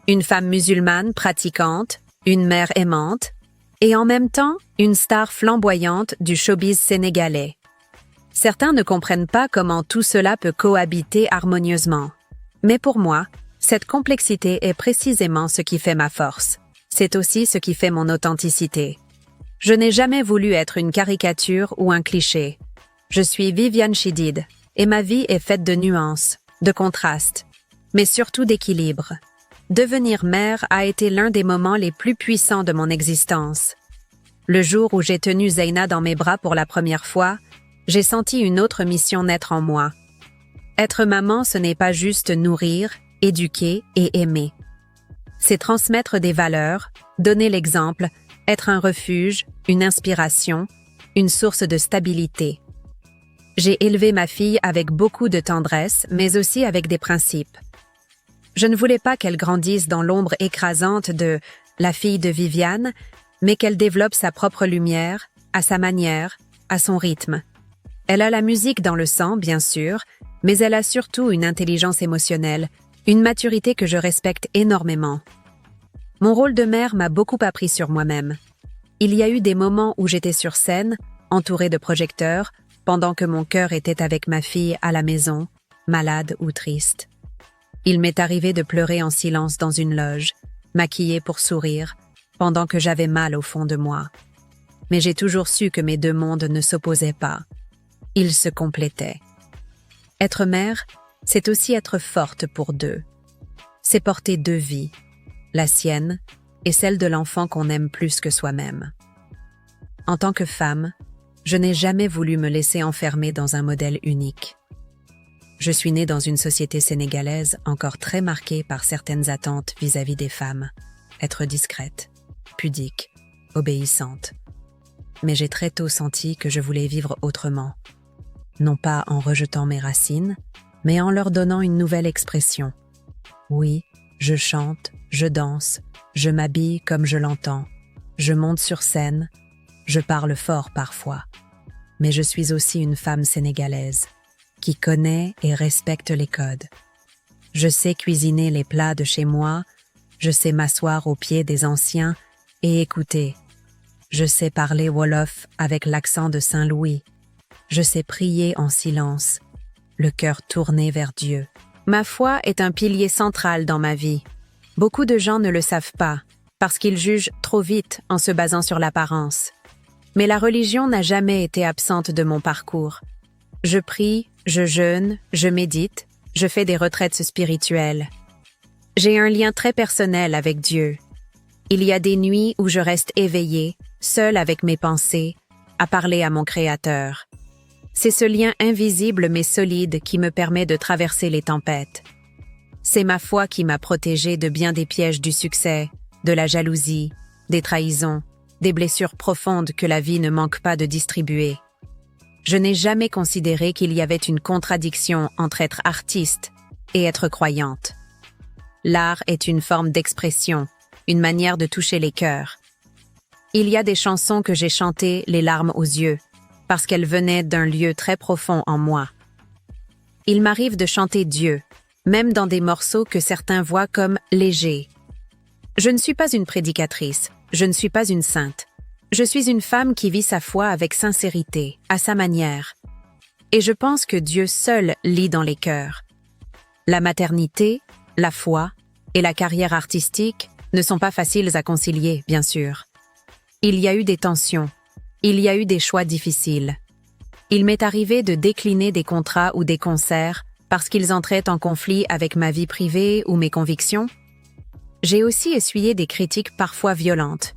Une femme musulmane pratiquante, une mère aimante, et en même temps une star flamboyante du showbiz sénégalais. Certains ne comprennent pas comment tout cela peut cohabiter harmonieusement. Mais pour moi, cette complexité est précisément ce qui fait ma force. C'est aussi ce qui fait mon authenticité. Je n'ai jamais voulu être une caricature ou un cliché. Je suis Viviane Chidid, et ma vie est faite de nuances, de contrastes, mais surtout d'équilibre. Devenir mère a été l'un des moments les plus puissants de mon existence. Le jour où j'ai tenu Zeyna dans mes bras pour la première fois, j'ai senti une autre mission naître en moi. Être maman, ce n'est pas juste nourrir, éduquer et aimer. C'est transmettre des valeurs, donner l'exemple, être un refuge, une inspiration, une source de stabilité. J'ai élevé ma fille avec beaucoup de tendresse, mais aussi avec des principes. Je ne voulais pas qu'elle grandisse dans l'ombre écrasante de « la fille de Viviane », mais qu'elle développe sa propre lumière, à sa manière, à son rythme. Elle a la musique dans le sang, bien sûr, mais elle a surtout une intelligence émotionnelle, une maturité que je respecte énormément. Mon rôle de mère m'a beaucoup appris sur moi-même. Il y a eu des moments où j'étais sur scène, entourée de projecteurs, pendant que mon cœur était avec ma fille à la maison, malade ou triste. Il m'est arrivé de pleurer en silence dans une loge, maquillée pour sourire, pendant que j'avais mal au fond de moi. Mais j'ai toujours su que mes deux mondes ne s'opposaient pas. Ils se complétaient. Être mère, c'est aussi être forte pour deux. C'est porter deux vies, la sienne et celle de l'enfant qu'on aime plus que soi-même. En tant que femme, je n'ai jamais voulu me laisser enfermer dans un modèle unique. Je suis née dans une société sénégalaise encore très marquée par certaines attentes vis-à-vis des femmes. Être discrète, pudique, obéissante. Mais j'ai très tôt senti que je voulais vivre autrement. Non pas en rejetant mes racines, mais en leur donnant une nouvelle expression. Oui, je chante, je danse, je m'habille comme je l'entends, je monte sur scène, je parle fort parfois. Mais je suis aussi une femme sénégalaise, qui connaît et respecte les codes. Je sais cuisiner les plats de chez moi, je sais m'asseoir aux pieds des anciens et écouter. Je sais parler wolof avec l'accent de Saint-Louis. Je sais prier en silence, le cœur tourné vers Dieu. Ma foi est un pilier central dans ma vie. Beaucoup de gens ne le savent pas, parce qu'ils jugent trop vite en se basant sur l'apparence. Mais la religion n'a jamais été absente de mon parcours. Je prie, je jeûne, je médite, je fais des retraites spirituelles. J'ai un lien très personnel avec Dieu. Il y a des nuits où je reste éveillée, seule avec mes pensées, à parler à mon Créateur. C'est ce lien invisible mais solide qui me permet de traverser les tempêtes. C'est ma foi qui m'a protégée de bien des pièges du succès, de la jalousie, des trahisons, des blessures profondes que la vie ne manque pas de distribuer. Je n'ai jamais considéré qu'il y avait une contradiction entre être artiste et être croyante. L'art est une forme d'expression, une manière de toucher les cœurs. Il y a des chansons que j'ai chantées les larmes aux yeux, parce qu'elles venaient d'un lieu très profond en moi. Il m'arrive de chanter Dieu, même dans des morceaux que certains voient comme légers, Je ne suis pas une prédicatrice, je ne suis pas une sainte. Je suis une femme qui vit sa foi avec sincérité, à sa manière. Et je pense que Dieu seul lit dans les cœurs. La maternité, la foi et la carrière artistique ne sont pas faciles à concilier, bien sûr. Il y a eu des tensions, il y a eu des choix difficiles. Il m'est arrivé de décliner des contrats ou des concerts parce qu'ils entraient en conflit avec ma vie privée ou mes convictions. J'ai aussi essuyé des critiques parfois violentes,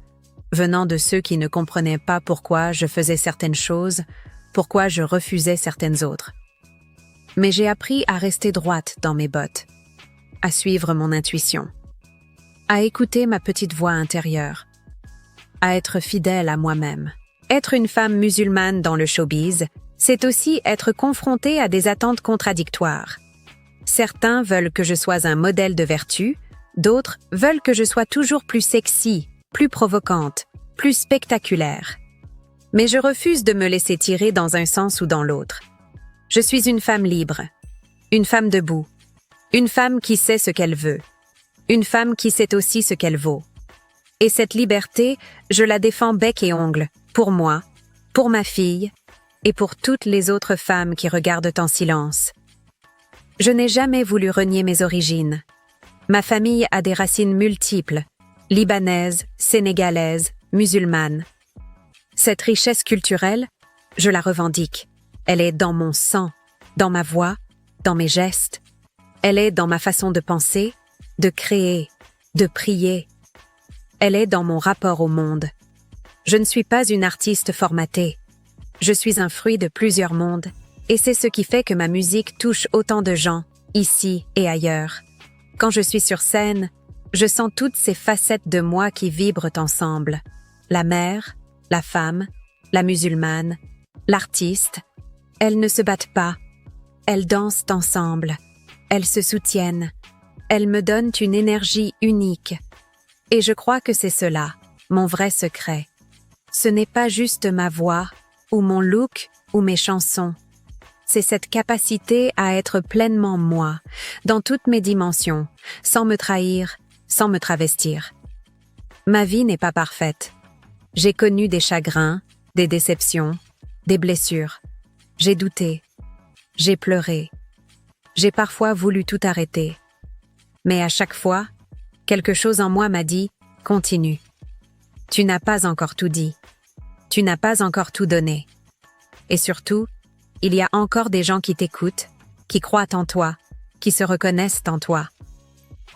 venant de ceux qui ne comprenaient pas pourquoi je faisais certaines choses, pourquoi je refusais certaines autres. Mais j'ai appris à rester droite dans mes bottes, à suivre mon intuition, à écouter ma petite voix intérieure, à être fidèle à moi-même. Être une femme musulmane dans le showbiz, c'est aussi être confrontée à des attentes contradictoires. Certains veulent que je sois un modèle de vertu, d'autres veulent que je sois toujours plus sexy, plus provocante, plus spectaculaire. Mais je refuse de me laisser tirer dans un sens ou dans l'autre. Je suis une femme libre, une femme debout, une femme qui sait ce qu'elle veut, une femme qui sait aussi ce qu'elle vaut. Et cette liberté, je la défends bec et ongle, pour moi, pour ma fille et pour toutes les autres femmes qui regardent en silence. Je n'ai jamais voulu renier mes origines. Ma famille a des racines multiples, libanaises, sénégalaises, musulmanes. Cette richesse culturelle, je la revendique. Elle est dans mon sang, dans ma voix, dans mes gestes. Elle est dans ma façon de penser, de créer, de prier. Elle est dans mon rapport au monde. Je ne suis pas une artiste formatée. Je suis un fruit de plusieurs mondes, et c'est ce qui fait que ma musique touche autant de gens, ici et ailleurs. Quand je suis sur scène, je sens toutes ces facettes de moi qui vibrent ensemble. La mère, la femme, la musulmane, l'artiste. Elles ne se battent pas. Elles dansent ensemble. Elles se soutiennent. Elles me donnent une énergie unique. Et je crois que c'est cela, mon vrai secret. Ce n'est pas juste ma voix, ou mon look, ou mes chansons. C'est cette capacité à être pleinement moi, dans toutes mes dimensions, sans me trahir, sans me travestir. Ma vie n'est pas parfaite. J'ai connu des chagrins, des déceptions, des blessures. J'ai douté. J'ai pleuré. J'ai parfois voulu tout arrêter. Mais à chaque fois, quelque chose en moi m'a dit « Continue. Tu n'as pas encore tout dit. Tu n'as pas encore tout donné. Et surtout, il y a encore des gens qui t'écoutent, qui croient en toi, qui se reconnaissent en toi.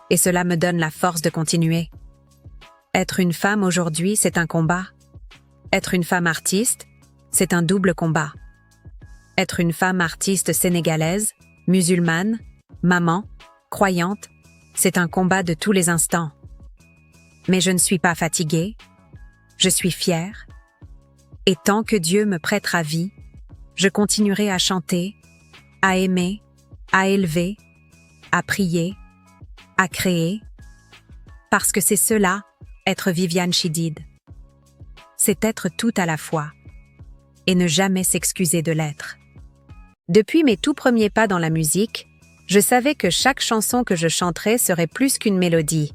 Et cela me donne la force de continuer. Être une femme aujourd'hui, c'est un combat. Être une femme artiste, c'est un double combat. Être une femme artiste sénégalaise, musulmane, maman, croyante, c'est un combat de tous les instants. Mais je ne suis pas fatiguée. Je suis fière. Et tant que Dieu me prêtera vie, je continuerai à chanter, à aimer, à élever, à prier, à créer, parce que c'est cela, être Viviane Chidid. C'est être tout à la fois, et ne jamais s'excuser de l'être. Depuis mes tout premiers pas dans la musique, je savais que chaque chanson que je chanterais serait plus qu'une mélodie.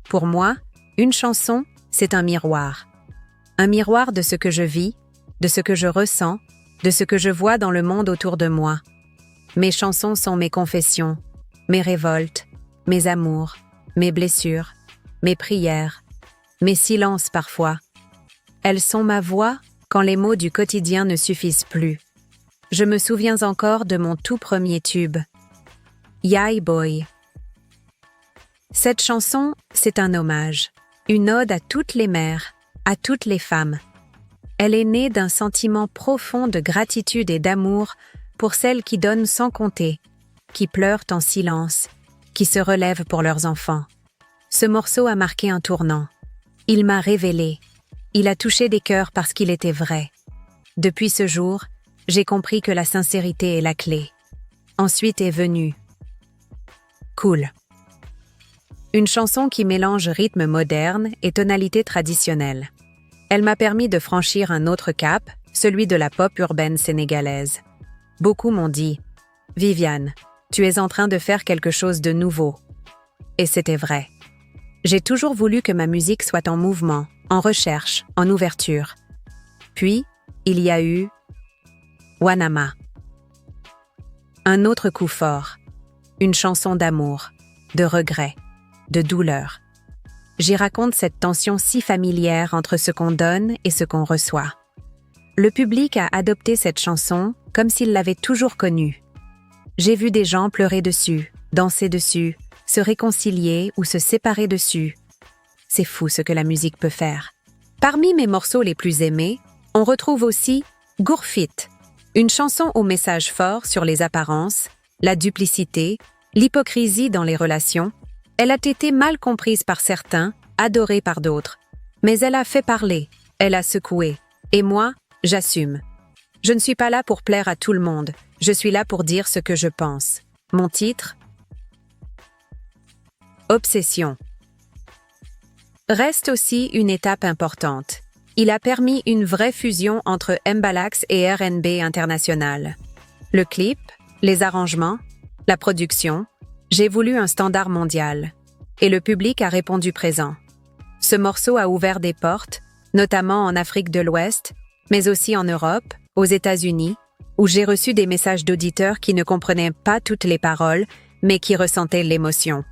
Pour moi, une chanson, c'est un miroir. Un miroir de ce que je vis, de ce que je ressens, de ce que je vois dans le monde autour de moi. Mes chansons sont mes confessions, mes révoltes, mes amours, mes blessures, mes prières, mes silences parfois. Elles sont ma voix quand les mots du quotidien ne suffisent plus. Je me souviens encore de mon tout premier tube, Yai Boy. Cette chanson, c'est un hommage, une ode à toutes les mères, à toutes les femmes. Elle est née d'un sentiment profond de gratitude et d'amour pour celles qui donnent sans compter, qui pleurent en silence, qui se relèvent pour leurs enfants. Ce morceau a marqué un tournant. Il m'a révélé. Il a touché des cœurs parce qu'il était vrai. Depuis ce jour, j'ai compris que la sincérité est la clé. Ensuite est venue Cool. Une chanson qui mélange rythme moderne et tonalité traditionnelle. Elle m'a permis de franchir un autre cap, celui de la pop urbaine sénégalaise. Beaucoup m'ont dit « Viviane, tu es en train de faire quelque chose de nouveau. » Et c'était vrai. J'ai toujours voulu que ma musique soit en mouvement, en recherche, en ouverture. Puis, il y a eu Wanama. Un autre coup fort. Une chanson d'amour, de regret, de douleur. J'y raconte cette tension si familière entre ce qu'on donne et ce qu'on reçoit. Le public a adopté cette chanson comme s'il l'avait toujours connue. J'ai vu des gens pleurer dessus, danser dessus, se réconcilier ou se séparer dessus. C'est fou ce que la musique peut faire. Parmi mes morceaux les plus aimés, on retrouve aussi Gurfit, une chanson au message fort sur les apparences, la duplicité, l'hypocrisie dans les relations. Elle a été mal comprise par certains, adorée par d'autres. Mais elle a fait parler, elle a secoué. Et moi, j'assume. Je ne suis pas là pour plaire à tout le monde, je suis là pour dire ce que je pense. Mon titre ? Obsession. Reste aussi une étape importante. Il a permis une vraie fusion entre Mbalax et R&B international. Le clip, les arrangements, la production, j'ai voulu un standard mondial. Et le public a répondu présent. Ce morceau a ouvert des portes, notamment en Afrique de l'Ouest, mais aussi en Europe, aux États-Unis, où j'ai reçu des messages d'auditeurs qui ne comprenaient pas toutes les paroles, mais qui ressentaient l'émotion.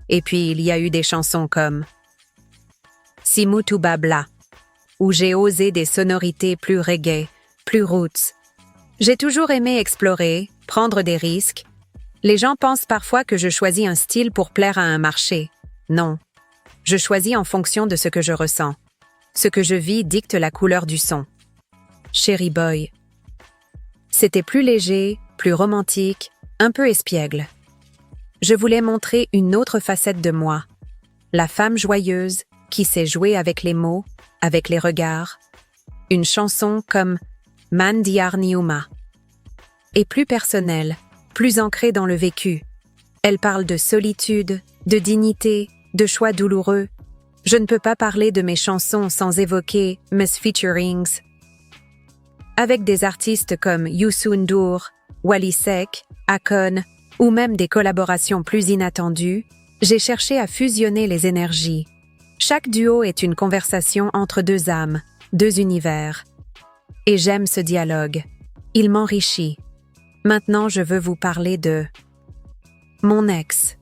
Et puis il y a eu des chansons comme Simutu Babla, où j'ai osé des sonorités plus reggae, plus roots. J'ai toujours aimé explorer, prendre des risques. Les gens pensent parfois que je choisis un style pour plaire à un marché. Non. Je choisis en fonction de ce que je ressens. Ce que je vis dicte la couleur du son. Cherry Boy. C'était plus léger, plus romantique, un peu espiègle. Je voulais montrer une autre facette de moi. La femme joyeuse qui sait jouer avec les mots, avec les regards. Une chanson comme Mandiar Niuma. Et plus personnelle, plus ancrée dans le vécu. Elle parle de solitude, de dignité, de choix douloureux. Je ne peux pas parler de mes chansons sans évoquer mes featurings. Avec des artistes comme Youssou N'Dour, Wally Seck, Akon, ou même des collaborations plus inattendues, j'ai cherché à fusionner les énergies. Chaque duo est une conversation entre deux âmes, deux univers. Et j'aime ce dialogue. Il m'enrichit. Maintenant, je veux vous parler de Mon ex.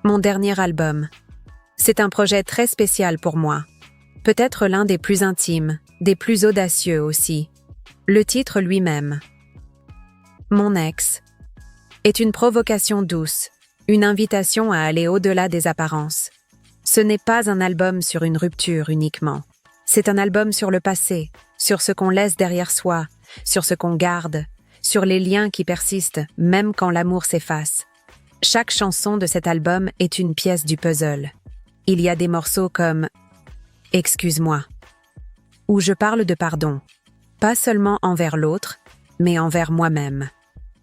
Mon dernier album. C'est un projet très spécial pour moi. Peut-être l'un des plus intimes, des plus audacieux aussi. Le titre lui-même. Mon ex est une provocation douce, une invitation à aller au-delà des apparences. Ce n'est pas un album sur une rupture uniquement. C'est un album sur le passé, sur ce qu'on laisse derrière soi, sur ce qu'on garde, sur les liens qui persistent même quand l'amour s'efface. Chaque chanson de cet album est une pièce du puzzle. Il y a des morceaux comme « Excuse-moi » où je parle de pardon, pas seulement envers l'autre, mais envers moi-même.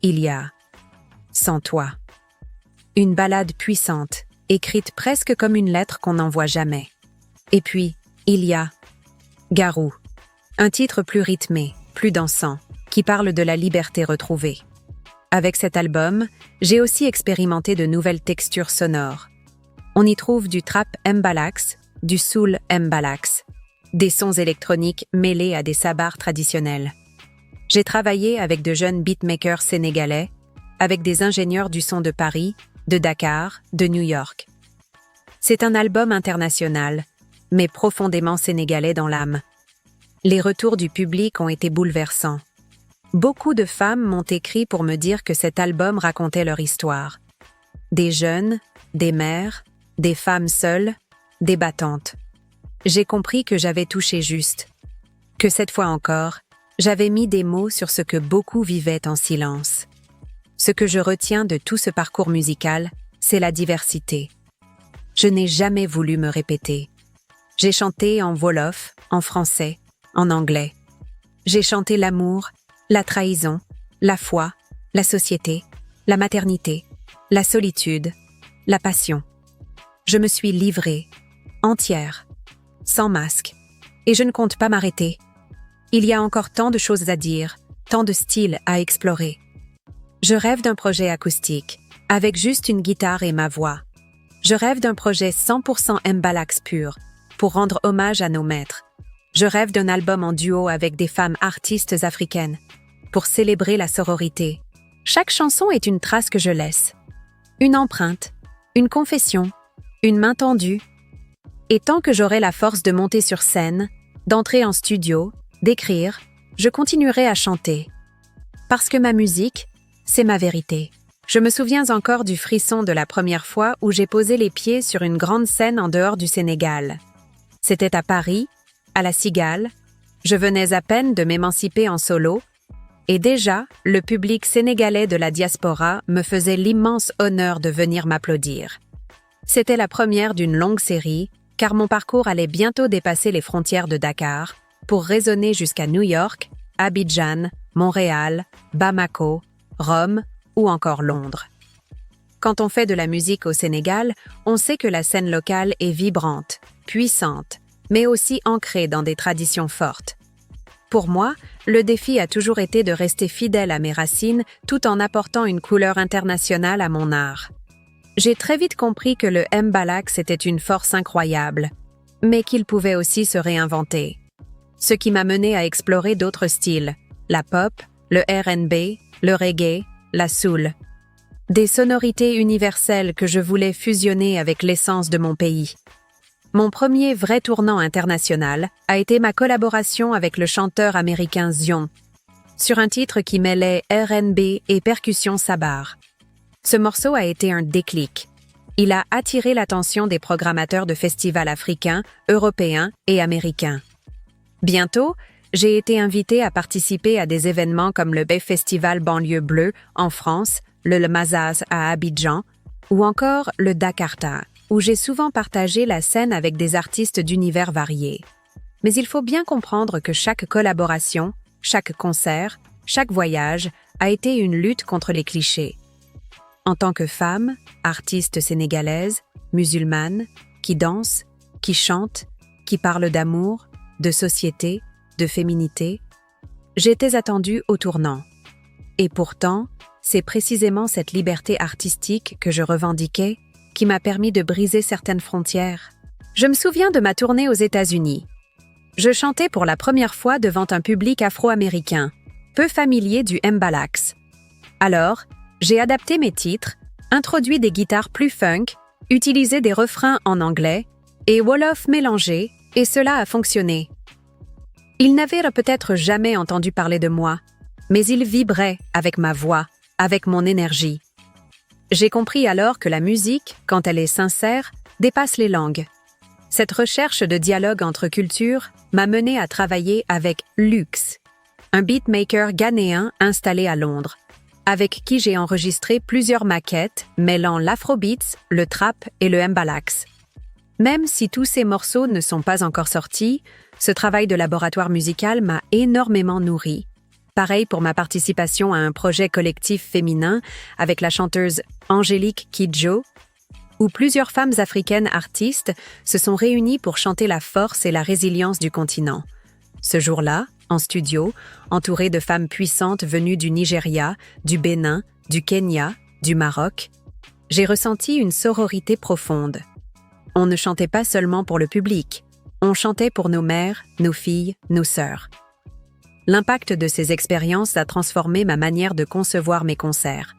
Il y a « Sans toi », une ballade puissante, écrite presque comme une lettre qu'on n'envoie jamais. Et puis, il y a « Garou », un titre plus rythmé, plus dansant, qui parle de la liberté retrouvée. Avec cet album, j'ai aussi expérimenté de nouvelles textures sonores. On y trouve du trap Mbalax, du soul Mbalax, des sons électroniques mêlés à des sabars traditionnels. J'ai travaillé avec de jeunes beatmakers sénégalais, avec des ingénieurs du son de Paris, de Dakar, de New York. C'est un album international, mais profondément sénégalais dans l'âme. Les retours du public ont été bouleversants. Beaucoup de femmes m'ont écrit pour me dire que cet album racontait leur histoire. Des jeunes, des mères, des femmes seules, des battantes. J'ai compris que j'avais touché juste. Que cette fois encore, j'avais mis des mots sur ce que beaucoup vivaient en silence. Ce que je retiens de tout ce parcours musical, c'est la diversité. Je n'ai jamais voulu me répéter. J'ai chanté en wolof, en français, en anglais. J'ai chanté l'amour, la trahison, la foi, la société, la maternité, la solitude, la passion. Je me suis livrée, entière, sans masque, et je ne compte pas m'arrêter. Il y a encore tant de choses à dire, tant de styles à explorer. Je rêve d'un projet acoustique, avec juste une guitare et ma voix. Je rêve d'un projet 100% Mbalax pur, pour rendre hommage à nos maîtres. Je rêve d'un album en duo avec des femmes artistes africaines, pour célébrer la sororité. Chaque chanson est une trace que je laisse. Une empreinte, une confession, une main tendue. Et tant que j'aurai la force de monter sur scène, d'entrer en studio, d'écrire, je continuerai à chanter. Parce que ma musique, c'est ma vérité. Je me souviens encore du frisson de la première fois où j'ai posé les pieds sur une grande scène en dehors du Sénégal. C'était à Paris, à la Cigale. Je venais à peine de m'émanciper en solo, et déjà, le public sénégalais de la diaspora me faisait l'immense honneur de venir m'applaudir. C'était la première d'une longue série, car mon parcours allait bientôt dépasser les frontières de Dakar, pour résonner jusqu'à New York, Abidjan, Montréal, Bamako, Rome ou encore Londres. Quand on fait de la musique au Sénégal, on sait que la scène locale est vibrante, puissante, mais aussi ancrée dans des traditions fortes. Pour moi, le défi a toujours été de rester fidèle à mes racines tout en apportant une couleur internationale à mon art. J'ai très vite compris que le Mbalax était une force incroyable, mais qu'il pouvait aussi se réinventer. Ce qui m'a mené à explorer d'autres styles, la pop, le R&B, le reggae, la soul. Des sonorités universelles que je voulais fusionner avec l'essence de mon pays. Mon premier vrai tournant international a été ma collaboration avec le chanteur américain Zion, sur un titre qui mêlait R&B et percussion sabar. Ce morceau a été un déclic. Il a attiré l'attention des programmateurs de festivals africains, européens et américains. Bientôt, j'ai été invitée à participer à des événements comme le Bay Festival Banlieue Bleue en France, le Mazaz à Abidjan ou encore le Dakarta, où j'ai souvent partagé la scène avec des artistes d'univers variés. Mais il faut bien comprendre que chaque collaboration, chaque concert, chaque voyage a été une lutte contre les clichés. En tant que femme, artiste sénégalaise, musulmane, qui danse, qui chante, qui parle d'amour, de société, de féminité, j'étais attendue au tournant. Et pourtant, c'est précisément cette liberté artistique que je revendiquais qui m'a permis de briser certaines frontières. Je me souviens de ma tournée aux États-Unis. Je chantais pour la première fois devant un public afro-américain, peu familier du Mbalax. Alors, j'ai adapté mes titres, introduit des guitares plus funk, utilisé des refrains en anglais et wolof mélangé, et cela a fonctionné. Ils n'avaient peut-être jamais entendu parler de moi, mais ils vibraient avec ma voix, avec mon énergie. J'ai compris alors que la musique, quand elle est sincère, dépasse les langues. Cette recherche de dialogue entre cultures m'a mené à travailler avec Lux, un beatmaker ghanéen installé à Londres, avec qui j'ai enregistré plusieurs maquettes mêlant l'afrobeats, le trap et le mbalax. Même si tous ces morceaux ne sont pas encore sortis, ce travail de laboratoire musical m'a énormément nourri. Pareil pour ma participation à un projet collectif féminin avec la chanteuse Angélique Kidjo, où plusieurs femmes africaines artistes se sont réunies pour chanter la force et la résilience du continent. Ce jour-là, en studio, entourée de femmes puissantes venues du Nigeria, du Bénin, du Kenya, du Maroc, j'ai ressenti une sororité profonde. On ne chantait pas seulement pour le public, on chantait pour nos mères, nos filles, nos sœurs. L'impact de ces expériences a transformé ma manière de concevoir mes concerts.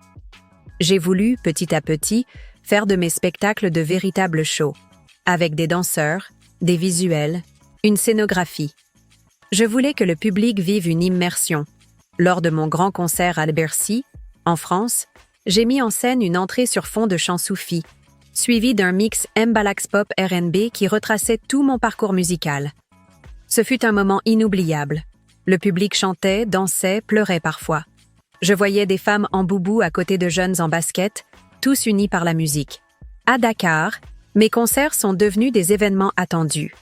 J'ai voulu, petit à petit, faire de mes spectacles de véritables shows, avec des danseurs, des visuels, une scénographie. Je voulais que le public vive une immersion. Lors de mon grand concert à Bercy, en France, j'ai mis en scène une entrée sur fond de chants soufis, suivie d'un mix Mbalax Pop R&B qui retraçait tout mon parcours musical. Ce fut un moment inoubliable. Le public chantait, dansait, pleurait parfois. Je voyais des femmes en boubou à côté de jeunes en basket, tous unis par la musique. À Dakar, mes concerts sont devenus des événements attendus.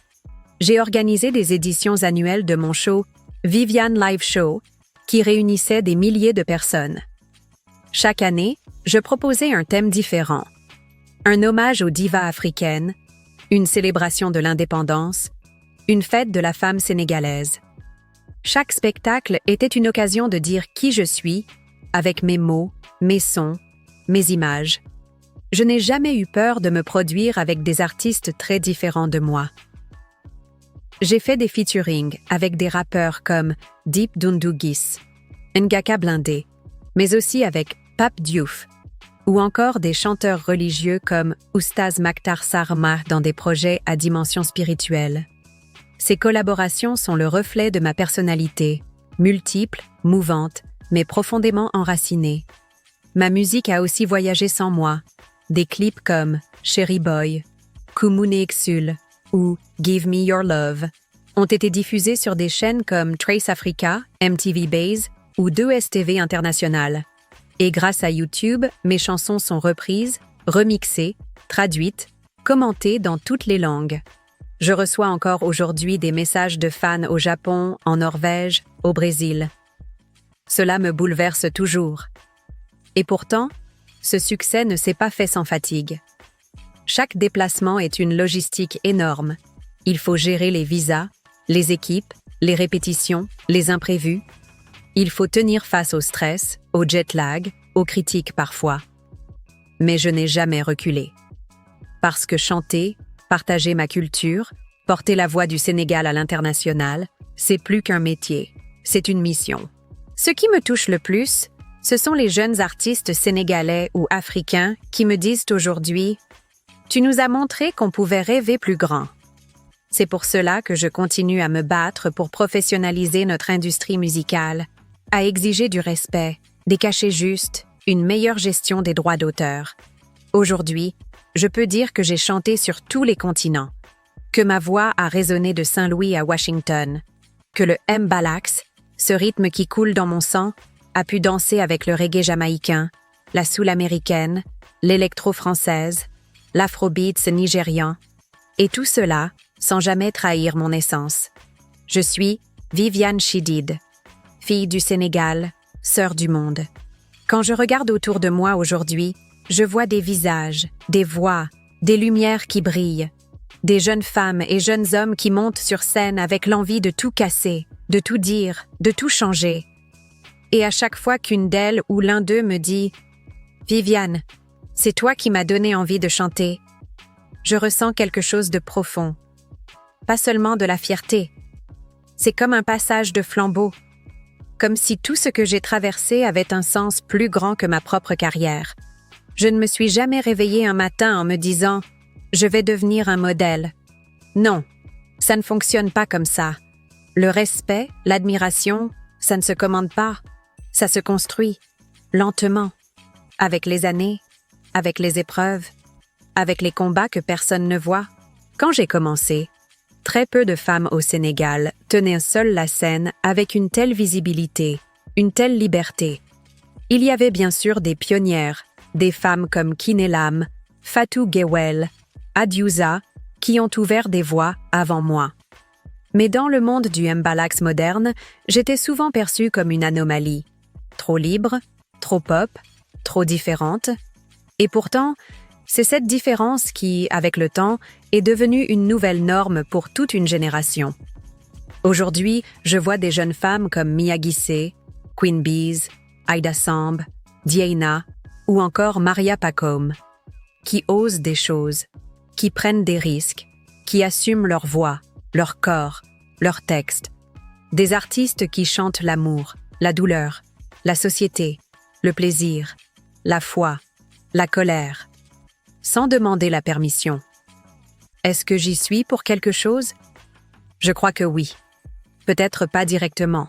J'ai organisé des éditions annuelles de mon show Viviane Live Show, qui réunissait des milliers de personnes. Chaque année, je proposais un thème différent. Un hommage aux divas africaines, une célébration de l'indépendance, une fête de la femme sénégalaise. Chaque spectacle était une occasion de dire qui je suis, avec mes mots, mes sons, mes images. Je n'ai jamais eu peur de me produire avec des artistes très différents de moi. J'ai fait des featuring avec des rappeurs comme Deep Dundugis, Ngaka Blindé, mais aussi avec Pape Diouf, ou encore des chanteurs religieux comme Oustaz Makhtar Sarma dans des projets à dimension spirituelle. Ces collaborations sont le reflet de ma personnalité, multiple, mouvante, mais profondément enracinée. Ma musique a aussi voyagé sans moi. Des clips comme Cherry Boy, Kumune Exul ou Give Me Your Love ont été diffusés sur des chaînes comme Trace Africa, MTV Base ou 2STV International. Et grâce à YouTube, mes chansons sont reprises, remixées, traduites, commentées dans toutes les langues. Je reçois encore aujourd'hui des messages de fans au Japon, en Norvège, au Brésil. Cela me bouleverse toujours. Et pourtant, ce succès ne s'est pas fait sans fatigue. Chaque déplacement est une logistique énorme. Il faut gérer les visas, les équipes, les répétitions, les imprévus. Il faut tenir face au stress, au jet lag, aux critiques parfois. Mais je n'ai jamais reculé. Parce que chanter, partager ma culture, porter la voix du Sénégal à l'international, c'est plus qu'un métier, c'est une mission. Ce qui me touche le plus, ce sont les jeunes artistes sénégalais ou africains qui me disent aujourd'hui « Tu nous as montré qu'on pouvait rêver plus grand ». C'est pour cela que je continue à me battre pour professionnaliser notre industrie musicale, à exiger du respect, des cachets justes, une meilleure gestion des droits d'auteur. Aujourd'hui, je peux dire que j'ai chanté sur tous les continents, que ma voix a résonné de Saint-Louis à Washington, que le mbalax, ce rythme qui coule dans mon sang, a pu danser avec le reggae jamaïcain, la soul américaine, l'électro française, l'afrobeats nigérian, et tout cela sans jamais trahir mon essence. Je suis Viviane Chidid, fille du Sénégal, sœur du monde. Quand je regarde autour de moi aujourd'hui, je vois des visages, des voix, des lumières qui brillent, des jeunes femmes et jeunes hommes qui montent sur scène avec l'envie de tout casser, de tout dire, de tout changer. Et à chaque fois qu'une d'elles ou l'un d'eux me dit « Viviane, c'est toi qui m'as donné envie de chanter », je ressens quelque chose de profond. Pas seulement de la fierté. C'est comme un passage de flambeau. Comme si tout ce que j'ai traversé avait un sens plus grand que ma propre carrière. Je ne me suis jamais réveillée un matin en me disant « Je vais devenir un modèle ». Non, ça ne fonctionne pas comme ça. Le respect, l'admiration, ça ne se commande pas. Ça se construit, lentement, avec les années, avec les épreuves, avec les combats que personne ne voit. Quand j'ai commencé, très peu de femmes au Sénégal tenaient seules la scène avec une telle visibilité, une telle liberté. Il y avait bien sûr des pionnières, des femmes comme Kiné Lam, Fatou Guewel, Adiouza, qui ont ouvert des voies avant moi. Mais dans le monde du mbalax moderne, j'étais souvent perçue comme une anomalie. Trop libre, trop pop, trop différente. Et pourtant, c'est cette différence qui, avec le temps, est devenue une nouvelle norme pour toute une génération. Aujourd'hui, je vois des jeunes femmes comme Mia Guissé, Queen Bees, Aïda Samb, Diana ou encore Maria Pacôme, qui osent des choses, qui prennent des risques, qui assument leur voix, leur corps, leurs textes. Des artistes qui chantent l'amour, la douleur, la société, le plaisir, la foi, la colère, sans demander la permission. Est-ce que j'y suis pour quelque chose? Je crois que oui. Peut-être pas directement.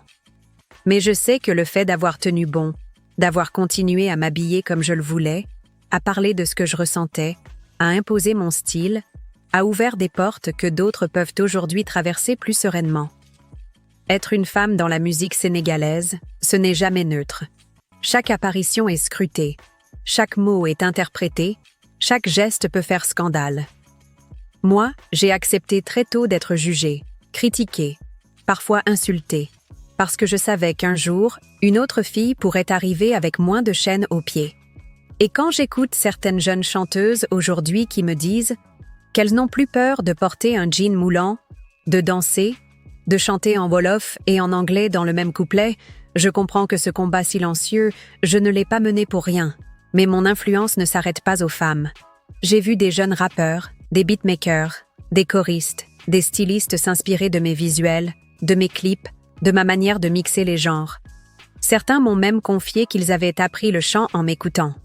Mais je sais que le fait d'avoir tenu bon, d'avoir continué à m'habiller comme je le voulais, à parler de ce que je ressentais, à imposer mon style, a ouvert des portes que d'autres peuvent aujourd'hui traverser plus sereinement. Être une femme dans la musique sénégalaise, ce n'est jamais neutre. Chaque apparition est scrutée, chaque mot est interprété, chaque geste peut faire scandale. Moi, j'ai accepté très tôt d'être jugée, critiquée, parfois insultée, parce que je savais qu'un jour, une autre fille pourrait arriver avec moins de chaînes aux pieds. Et quand j'écoute certaines jeunes chanteuses aujourd'hui qui me disent qu'elles n'ont plus peur de porter un jean moulant, de danser, de chanter en wolof et en anglais dans le même couplet, je comprends que ce combat silencieux, je ne l'ai pas mené pour rien. Mais mon influence ne s'arrête pas aux femmes. J'ai vu des jeunes rappeurs, des beatmakers, des choristes, des stylistes s'inspirer de mes visuels, de mes clips, de ma manière de mixer les genres. Certains m'ont même confié qu'ils avaient appris le chant en m'écoutant,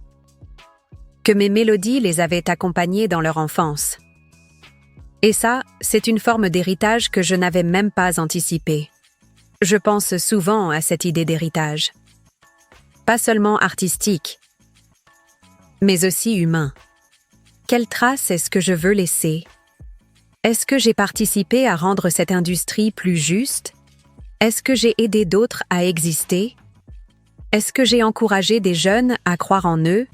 que mes mélodies les avaient accompagnés dans leur enfance. Et ça, c'est une forme d'héritage que je n'avais même pas anticipée. Je pense souvent à cette idée d'héritage. Pas seulement artistique, mais aussi humain. Quelle trace est-ce que je veux laisser? Est-ce que j'ai participé à rendre cette industrie plus juste? Est-ce que j'ai aidé d'autres à exister? Est-ce que j'ai encouragé des jeunes à croire en eux?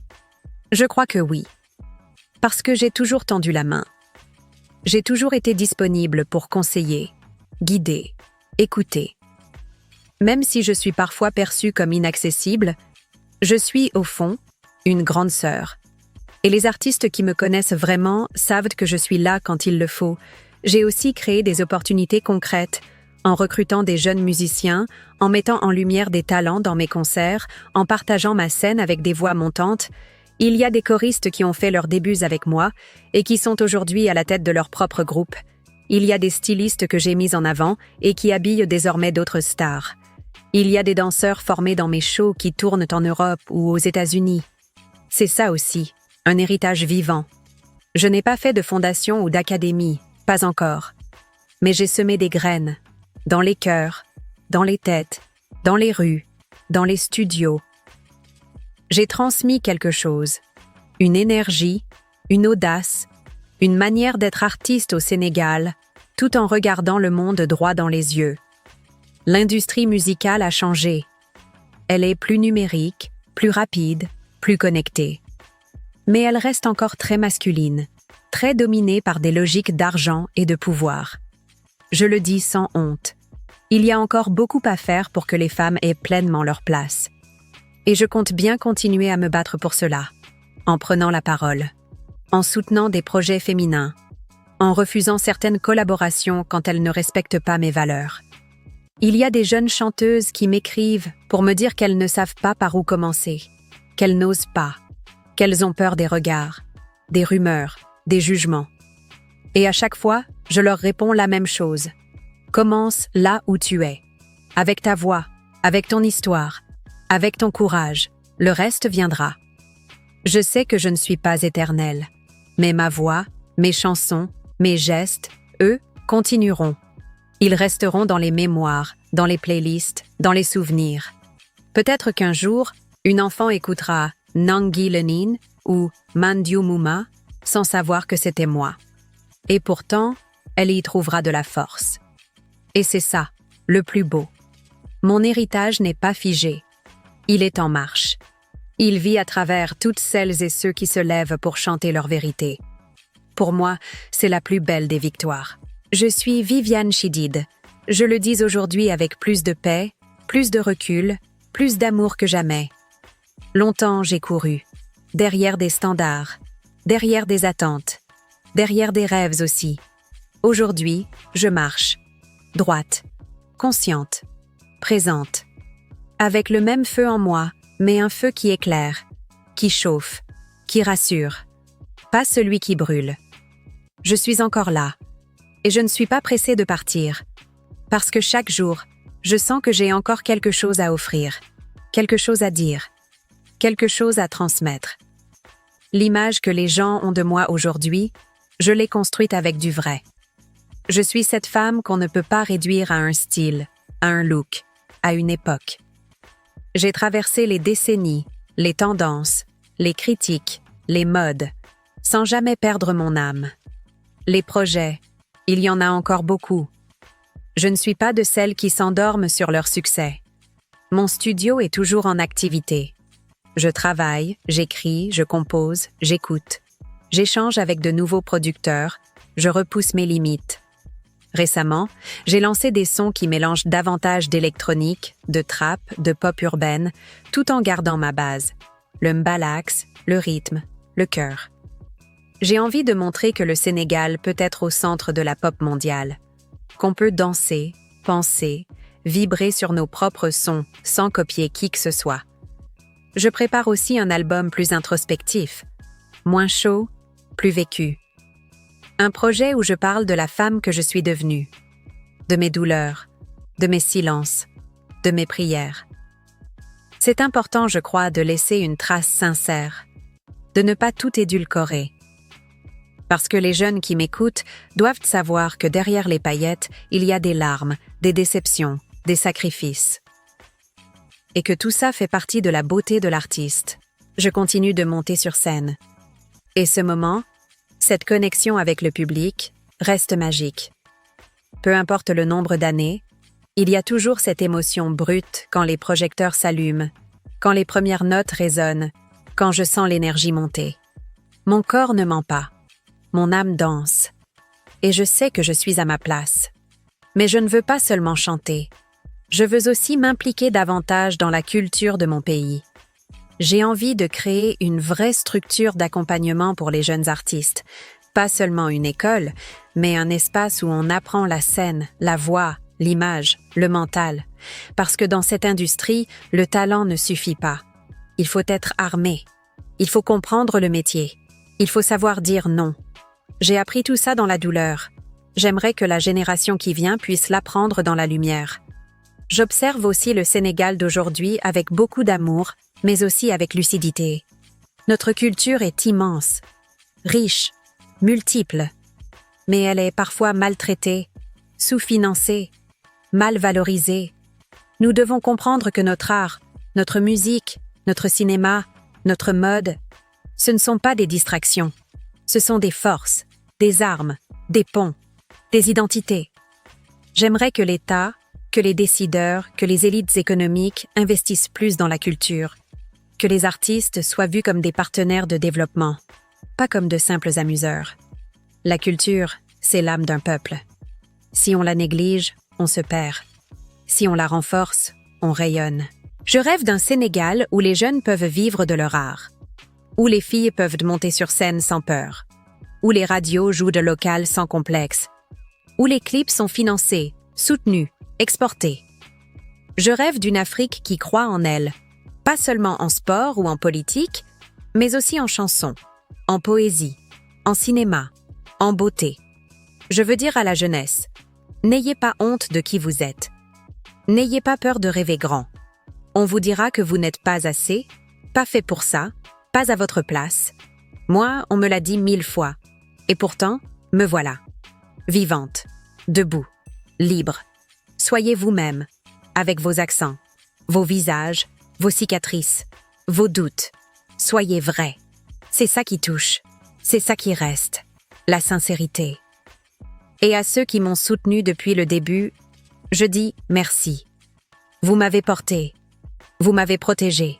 Je crois que oui. Parce que j'ai toujours tendu la main. J'ai toujours été disponible pour conseiller, guider, écouter. Même si je suis parfois perçue comme inaccessible, je suis, au fond, une grande sœur. Et les artistes qui me connaissent vraiment savent que je suis là quand il le faut. J'ai aussi créé des opportunités concrètes, en recrutant des jeunes musiciens, en mettant en lumière des talents dans mes concerts, en partageant ma scène avec des voix montantes. Il y a des choristes qui ont fait leurs débuts avec moi et qui sont aujourd'hui à la tête de leur propre groupe. Il y a des stylistes que j'ai mis en avant et qui habillent désormais d'autres stars. Il y a des danseurs formés dans mes shows qui tournent en Europe ou aux États-Unis. C'est ça aussi, un héritage vivant. Je n'ai pas fait de fondation ou d'académie, pas encore. Mais j'ai semé des graines, dans les cœurs, dans les têtes, dans les rues, dans les studios. J'ai transmis quelque chose, une énergie, une audace, une manière d'être artiste au Sénégal, tout en regardant le monde droit dans les yeux. L'industrie musicale a changé. Elle est plus numérique, plus rapide, plus connectée. Mais elle reste encore très masculine, très dominée par des logiques d'argent et de pouvoir. Je le dis sans honte. Il y a encore beaucoup à faire pour que les femmes aient pleinement leur place. Et je compte bien continuer à me battre pour cela, en prenant la parole, en soutenant des projets féminins, en refusant certaines collaborations quand elles ne respectent pas mes valeurs. Il y a des jeunes chanteuses qui m'écrivent pour me dire qu'elles ne savent pas par où commencer, qu'elles n'osent pas, qu'elles ont peur des regards, des rumeurs, des jugements. Et à chaque fois, je leur réponds la même chose. Commence là où tu es, avec ta voix, avec ton histoire, avec ton courage, le reste viendra. Je sais que je ne suis pas éternelle, mais ma voix, mes chansons, mes gestes, eux, continueront. Ils resteront dans les mémoires, dans les playlists, dans les souvenirs. Peut-être qu'un jour, une enfant écoutera Nangi Lenin ou Mandiou Mouma sans savoir que c'était moi. Et pourtant, elle y trouvera de la force. Et c'est ça, le plus beau. Mon héritage n'est pas figé. Il est en marche. Il vit à travers toutes celles et ceux qui se lèvent pour chanter leur vérité. Pour moi, c'est la plus belle des victoires. Je suis Viviane Chidid. Je le dis aujourd'hui avec plus de paix, plus de recul, plus d'amour que jamais. Longtemps j'ai couru, derrière des standards, derrière des attentes, derrière des rêves aussi. Aujourd'hui, je marche, droite, consciente, présente, avec le même feu en moi, mais un feu qui éclaire, qui chauffe, qui rassure, pas celui qui brûle. Je suis encore là, et je ne suis pas pressée de partir, parce que chaque jour, je sens que j'ai encore quelque chose à offrir, quelque chose à dire, quelque chose à transmettre. L'image que les gens ont de moi aujourd'hui, je l'ai construite avec du vrai. Je suis cette femme qu'on ne peut pas réduire à un style, à un look, à une époque. J'ai traversé les décennies, les tendances, les critiques, les modes, sans jamais perdre mon âme. Les projets, il y en a encore beaucoup. Je ne suis pas de celles qui s'endorment sur leur succès. Mon studio est toujours en activité. Je travaille, j'écris, je compose, j'écoute. J'échange avec de nouveaux producteurs, je repousse mes limites. Récemment, j'ai lancé des sons qui mélangent davantage d'électronique, de trap, de pop urbaine, tout en gardant ma base, le mbalax, le rythme, le cœur. J'ai envie de montrer que le Sénégal peut être au centre de la pop mondiale, qu'on peut danser, penser, vibrer sur nos propres sons sans copier qui que ce soit. je prépare aussi un album plus introspectif, moins chaud, plus vécu. Un projet où je parle de la femme que je suis devenue, de mes douleurs, de mes silences, de mes prières. C'est important, je crois, de laisser une trace sincère, de ne pas tout édulcorer. Parce que les jeunes qui m'écoutent doivent savoir que derrière les paillettes, il y a des larmes, des déceptions, des sacrifices. Et que tout ça fait partie de la beauté de l'artiste. Je continue de monter sur scène. Et ce moment, cette connexion avec le public, reste magique. Peu importe le nombre d'années, il y a toujours cette émotion brute quand les projecteurs s'allument, quand les premières notes résonnent, quand je sens l'énergie monter. Mon corps ne ment pas. Mon âme danse. Et je sais que je suis à ma place. Mais je ne veux pas seulement chanter. Je veux aussi m'impliquer davantage dans la culture de mon pays. J'ai envie de créer une vraie structure d'accompagnement pour les jeunes artistes. Pas seulement une école, mais un espace où on apprend la scène, la voix, l'image, le mental. Parce que dans cette industrie, le talent ne suffit pas. Il faut être armé. Il faut comprendre le métier. Il faut savoir dire non. J'ai appris tout ça dans la douleur. J'aimerais que la génération qui vient puisse l'apprendre dans la lumière. J'observe aussi le Sénégal d'aujourd'hui avec beaucoup d'amour, mais aussi avec lucidité. Notre culture est immense, riche, multiple, mais elle est parfois maltraitée, sous-financée, mal valorisée. Nous devons comprendre que notre art, notre musique, notre cinéma, notre mode, ce ne sont pas des distractions. Ce sont des forces, des armes, des ponts, des identités. J'aimerais que l'État, que les décideurs, que les élites économiques investissent plus dans la culture, que les artistes soient vus comme des partenaires de développement, pas comme de simples amuseurs. La culture, c'est l'âme d'un peuple. Si on la néglige, on se perd. Si on la renforce, on rayonne. Je rêve d'un Sénégal où les jeunes peuvent vivre de leur art, où les filles peuvent monter sur scène sans peur, où les radios jouent de local sans complexe, où les clips sont financés, soutenus, exportés. Je rêve d'une Afrique qui croit en elle, pas seulement en sport ou en politique, mais aussi en chansons, en poésie, en cinéma, en beauté. Je veux dire à la jeunesse, n'ayez pas honte de qui vous êtes. N'ayez pas peur de rêver grand. On vous dira que vous n'êtes pas assez, pas fait pour ça, pas à votre place. Moi, on me l'a dit 1000 fois. Et pourtant, me voilà. Vivante, debout, libre. Soyez vous-même, avec vos accents, vos visages, vos cicatrices, vos doutes. Soyez vrai. C'est ça qui touche. C'est ça qui reste. La sincérité. Et à ceux qui m'ont soutenu depuis le début, je dis merci. Vous m'avez porté. Vous m'avez protégé.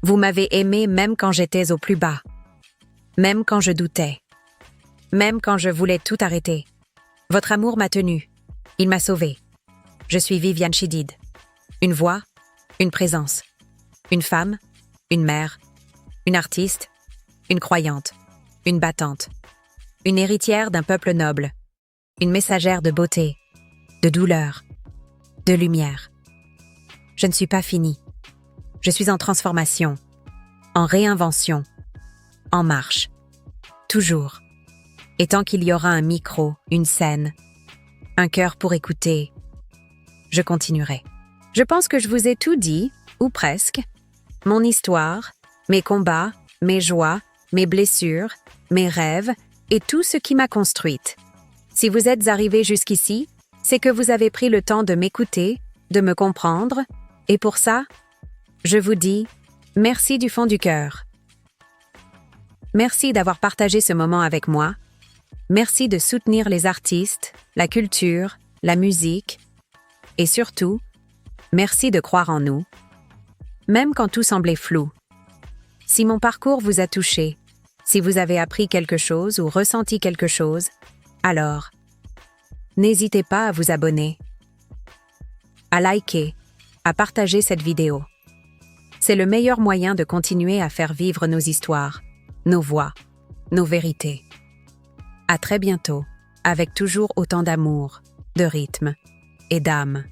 Vous m'avez aimé même quand j'étais au plus bas. Même quand je doutais. Même quand je voulais tout arrêter. Votre amour m'a tenu. Il m'a sauvée. Je suis Viviane Chidid. Une voix, une présence. Une femme, une mère, une artiste, une croyante, une battante. Une héritière d'un peuple noble. Une messagère de beauté, de douleur, de lumière. Je ne suis pas finie. Je suis en transformation, en réinvention, en marche. Toujours. Et tant qu'il y aura un micro, une scène, un cœur pour écouter, je continuerai. Je pense que je vous ai tout dit, ou presque. Mon histoire, mes combats, mes joies, mes blessures, mes rêves et tout ce qui m'a construite. Si vous êtes arrivé jusqu'ici, c'est que vous avez pris le temps de m'écouter, de me comprendre, et pour ça, je vous dis merci du fond du cœur. Merci d'avoir partagé ce moment avec moi. Merci de soutenir les artistes, la culture, la musique, et surtout, merci de croire en nous, même quand tout semblait flou. Si mon parcours vous a touché, si vous avez appris quelque chose ou ressenti quelque chose, alors, n'hésitez pas à vous abonner, à liker, à partager cette vidéo. C'est le meilleur moyen de continuer à faire vivre nos histoires, nos voix, nos vérités. À très bientôt, avec toujours autant d'amour, de rythme et d'âme.